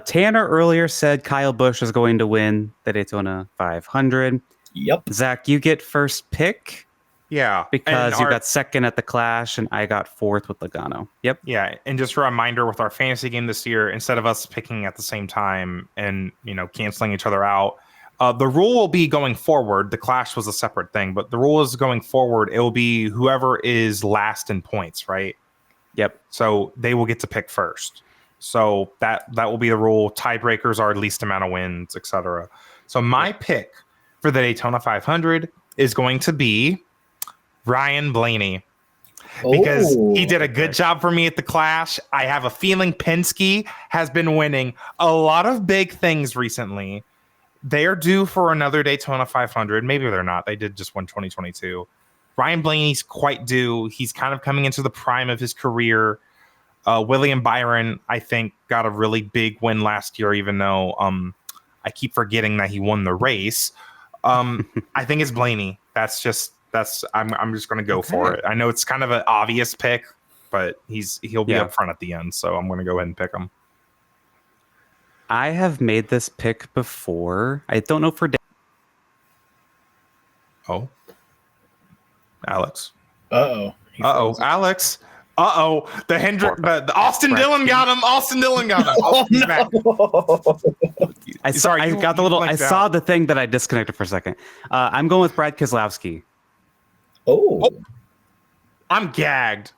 Tanner earlier said Kyle Busch is going to win the Daytona 500. Yep. Zach, you get first pick Yeah. because And you our- got second at the Clash, and I got fourth with Logano. Yep. Yeah, and just a reminder with our fantasy game this year, instead of us picking at the same time and canceling each other out, the rule will be going forward. The Clash was a separate thing, but the rule is going forward. It will be whoever is last in points, right? Yep. So they will get to pick first. So that will be the rule. Tiebreakers are least amount of wins, etc. So my pick for the Daytona 500 is going to be Ryan Blaney, because he did a good job for me at the Clash. I have a feeling Penske has been winning a lot of big things recently. They are due for another Daytona 500. Maybe they're not. They did just win 2022. Ryan Blaney's quite due. He's kind of coming into the prime of his career. William Byron, I think, got a really big win last year, even though I keep forgetting that he won the race. I think it's Blaney. I'm just going to go for it. I know it's kind of an obvious pick, but he'll be up front at the end, so I'm going to go ahead and pick him. I have made this pick before. I don't know for Oh, Alex. Alex. The Hendrick, the Austin Dillon got him. Austin Dillon got him. Oh, He's back. I saw the thing that I disconnected for a second. I'm going with Brad Keselowski. Oh. I'm gagged.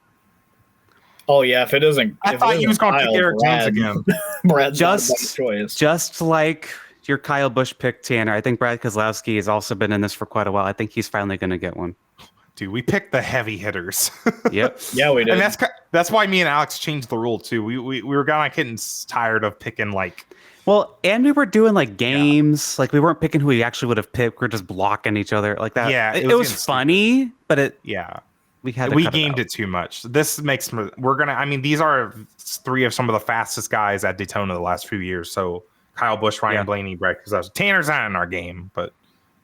Oh yeah, if it isn't, I thought he was going to pick Eric Jones again. Brad's Just- not a better choice. Just like your Kyle Busch pick, Tanner, I think Brad Keselowski has also been in this for quite a while. I think he's finally going to get one. Dude, we picked the heavy hitters. Yep. Yeah, we did. And that's why me and Alex changed the rule too. We were kind of getting tired of picking like Well, and we were doing like games. Like we weren't picking who we actually would have picked. We are just blocking each other like that. Yeah, it was funny, but we had to we cut gamed it too much. This makes I mean, these are three of some of the fastest guys at Daytona the last few years. So Kyle Busch, Ryan Blaney, Brett Keselowski. Tanner's not in our game, but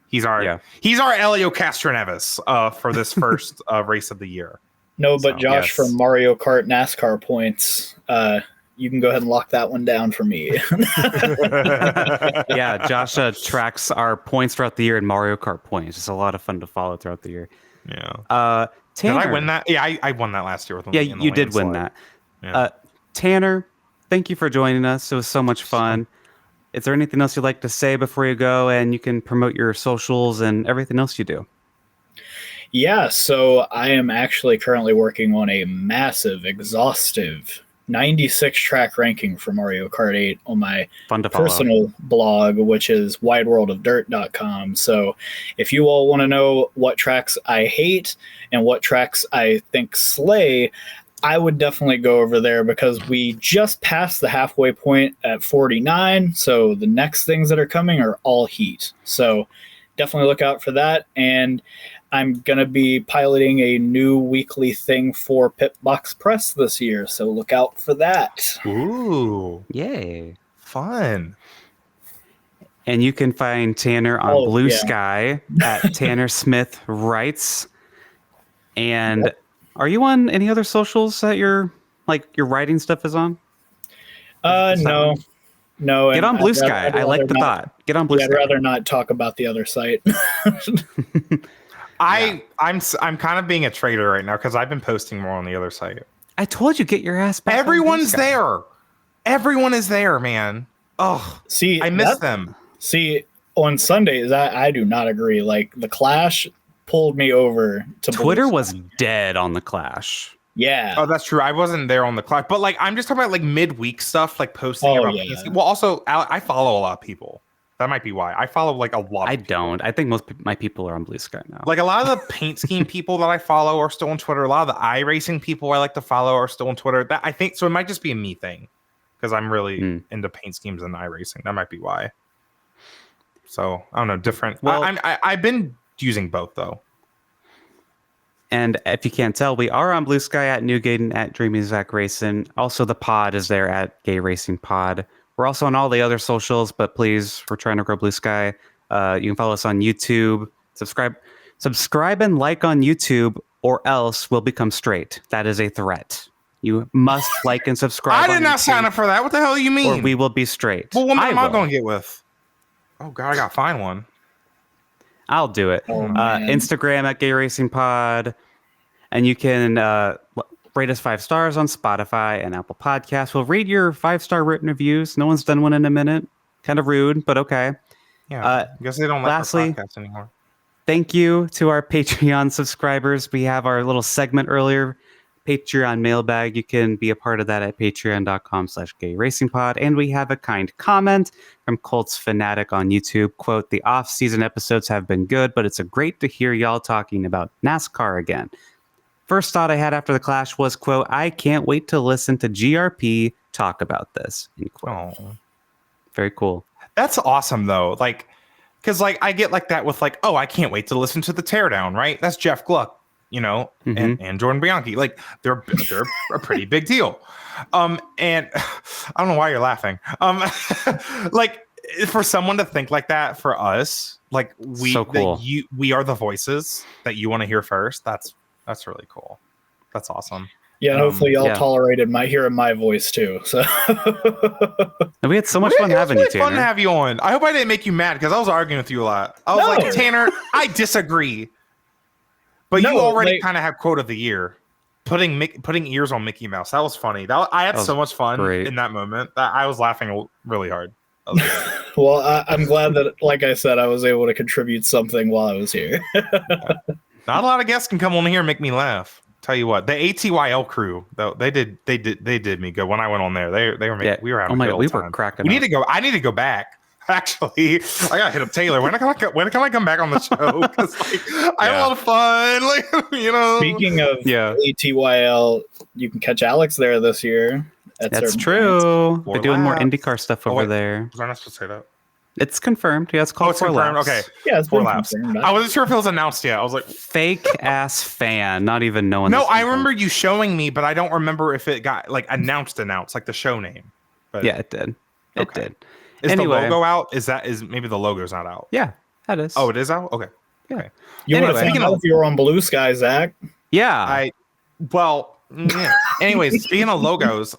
he's our Helio Castroneves for this first race of the year. No, but Josh from Mario Kart NASCAR points. You can go ahead and lock that one down for me. Yeah, Josh tracks our points throughout the year in Mario Kart points. It's a lot of fun to follow throughout the year. Yeah. Tanner, did I win that? Yeah, I won that last year with him. Yeah, you did win that. Yeah. Tanner, thank you for joining us. It was so much fun. Is there anything else you'd like to say before you go? And you can promote your socials and everything else you do. Yeah, so I am actually currently working on a massive, exhaustive 96 track ranking for Mario Kart 8 on my personal blog, which is wideworldofdirt.com. So if you all want to know what tracks I hate and what tracks I think slay, I would definitely go over there because we just passed the halfway point at 49. So the next things that are coming are all heat. So definitely look out for that. And I'm going to be piloting a new weekly thing for Pitbox Press this year, so look out for that. Ooh. Yay. Fun. And you can find Tanner on Blue Sky at Tanner Smith Writes. And are you on any other socials that your writing stuff is on? No. No. Get on Blue Sky. I like the thought. Get on Blue Sky. I'd rather not talk about the other site. I'm kind of being a traitor right now because I've been posting more on the other site. I told you, get your ass back. Everyone's there. Everyone is there, man. Oh, see, I miss them. See, on Sundays, I do not agree. Like the Clash pulled me over to Twitter was dead on the Clash. Yeah. Oh, that's true. I wasn't there on the Clash, but like I'm just talking about like midweek stuff, like posting about. Yeah. Well, also I follow a lot of people. That might be why. I follow like a lot. I don't. I think most my people are on Blue Sky now. Like a lot of the paint scheme people that I follow are still on Twitter. A lot of the iRacing people I like to follow are still on Twitter. That I think so. It might just be a me thing because I'm really into paint schemes and iRacing. That might be why. So I don't know. Different. Well, I've been using both though. And if you can't tell, we are on Blue Sky at Newgate and at Dreamy Zack Racing. Also, the pod is there at Gay Racing Pod. We're also on all the other socials, but please, we're trying to grow Blue Sky. You can follow us on YouTube. Subscribe and like on YouTube, or else we'll become straight. That is a threat. You must like and subscribe. I did not sign up for that. What the hell do you mean? Or we will be straight. Well, what am I going to get with? Oh, God, I got to find one. I'll do it. Instagram at Gay Racing Pod. And you can rate us 5 stars on Spotify and Apple Podcasts. We'll read your 5-star written reviews. No one's done one in a minute. Kind of rude, but okay. Yeah. I guess they don't like our podcast anymore. Thank you to our Patreon subscribers. We have our little segment earlier, Patreon mailbag. You can be a part of that at patreon.com/gayracingpod. And we have a kind comment from Colts Fanatic on YouTube. Quote, "The off-season episodes have been good, but it's great to hear y'all talking about NASCAR again. First thought I had after the Clash was, quote, I can't wait to listen to GRP talk about this. End quote." Oh. Very cool. That's awesome, though. Like, because like I get like that with like, oh, I can't wait to listen to the Teardown, right? That's Jeff Gluck, you know, and Jordan Bianchi. Like, they're a pretty big deal. And I don't know why you're laughing. Like, for someone to think like that for us, like we are the voices that you want to hear first. That's really cool. That's awesome. Yeah, and hopefully y'all tolerated hearing my voice too. So and we had so much fun having you, Tanner. Fun to have you on. I hope I didn't make you mad because I was arguing with you a lot. I was like, Tanner, I disagree. But you already kind of have quote of the year, putting ears on Mickey Mouse. That was funny. I had so much fun in that moment that I was laughing really hard. Well, I'm glad that, like I said, I was able to contribute something while I was here. Not a lot of guests can come on here and make me laugh. Tell you what, the ATYL crew though, they did me good when I went on there. They were making, we were having a good time. Were cracking. I need to go back. Actually, I gotta hit up Taylor. When can I come back on the show? Because I had a lot of fun. Like, you know. Speaking of ATYL, you can catch Alex there this year. at That's certain true. Four They're doing more laps. IndyCar stuff over wait. there. Was I not supposed to say that? It's confirmed. Yeah, it's called it's 4 confirmed. laps. Okay. points. Yeah, it's 4 been laps. confirmed. I wasn't sure if it was announced yet. I was like, Fake ass fan, not even knowing. no, this I confirmed. remember you showing me, but I don't remember if it got like announced, like the show name. But Yeah, it did. It Okay. did. is Anyway. the logo out? Is maybe the logo's not out? Yeah, that is. Oh, it is out? Okay. Yeah. Okay. You want to Anyway. find out if you were on Blue Sky, Zach? Yeah. Yeah. Anyways, speaking of logos,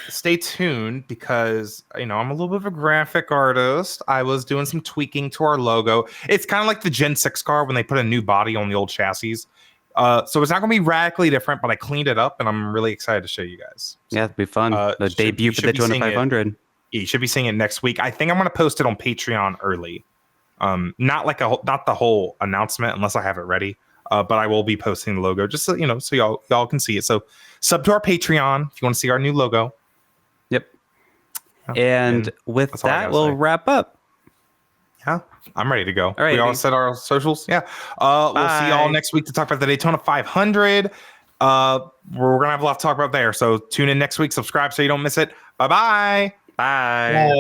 stay tuned because I'm a little bit of a graphic artist. I was doing some tweaking to our logo. It's kind of like the Gen 6 car when they put a new body on the old chassis. So it's not going to be radically different, but I cleaned it up and I'm really excited to show you guys. Yeah, it'd be fun. The debut for the Daytona 500. You should be seeing it next week. I think I'm going to post it on Patreon early. Not the whole announcement unless I have it ready. But I will be posting the logo just so so y'all can see it. So sub to our Patreon if you want to see our new logo. Yep. And with that, we'll wrap up. Yeah, I'm ready to go. All right, we all set our socials. Yeah. We'll see y'all next week to talk about the Daytona 500. We're gonna have a lot to talk about there. So tune in next week. Subscribe so you don't miss it. Bye-bye. Bye. Bye.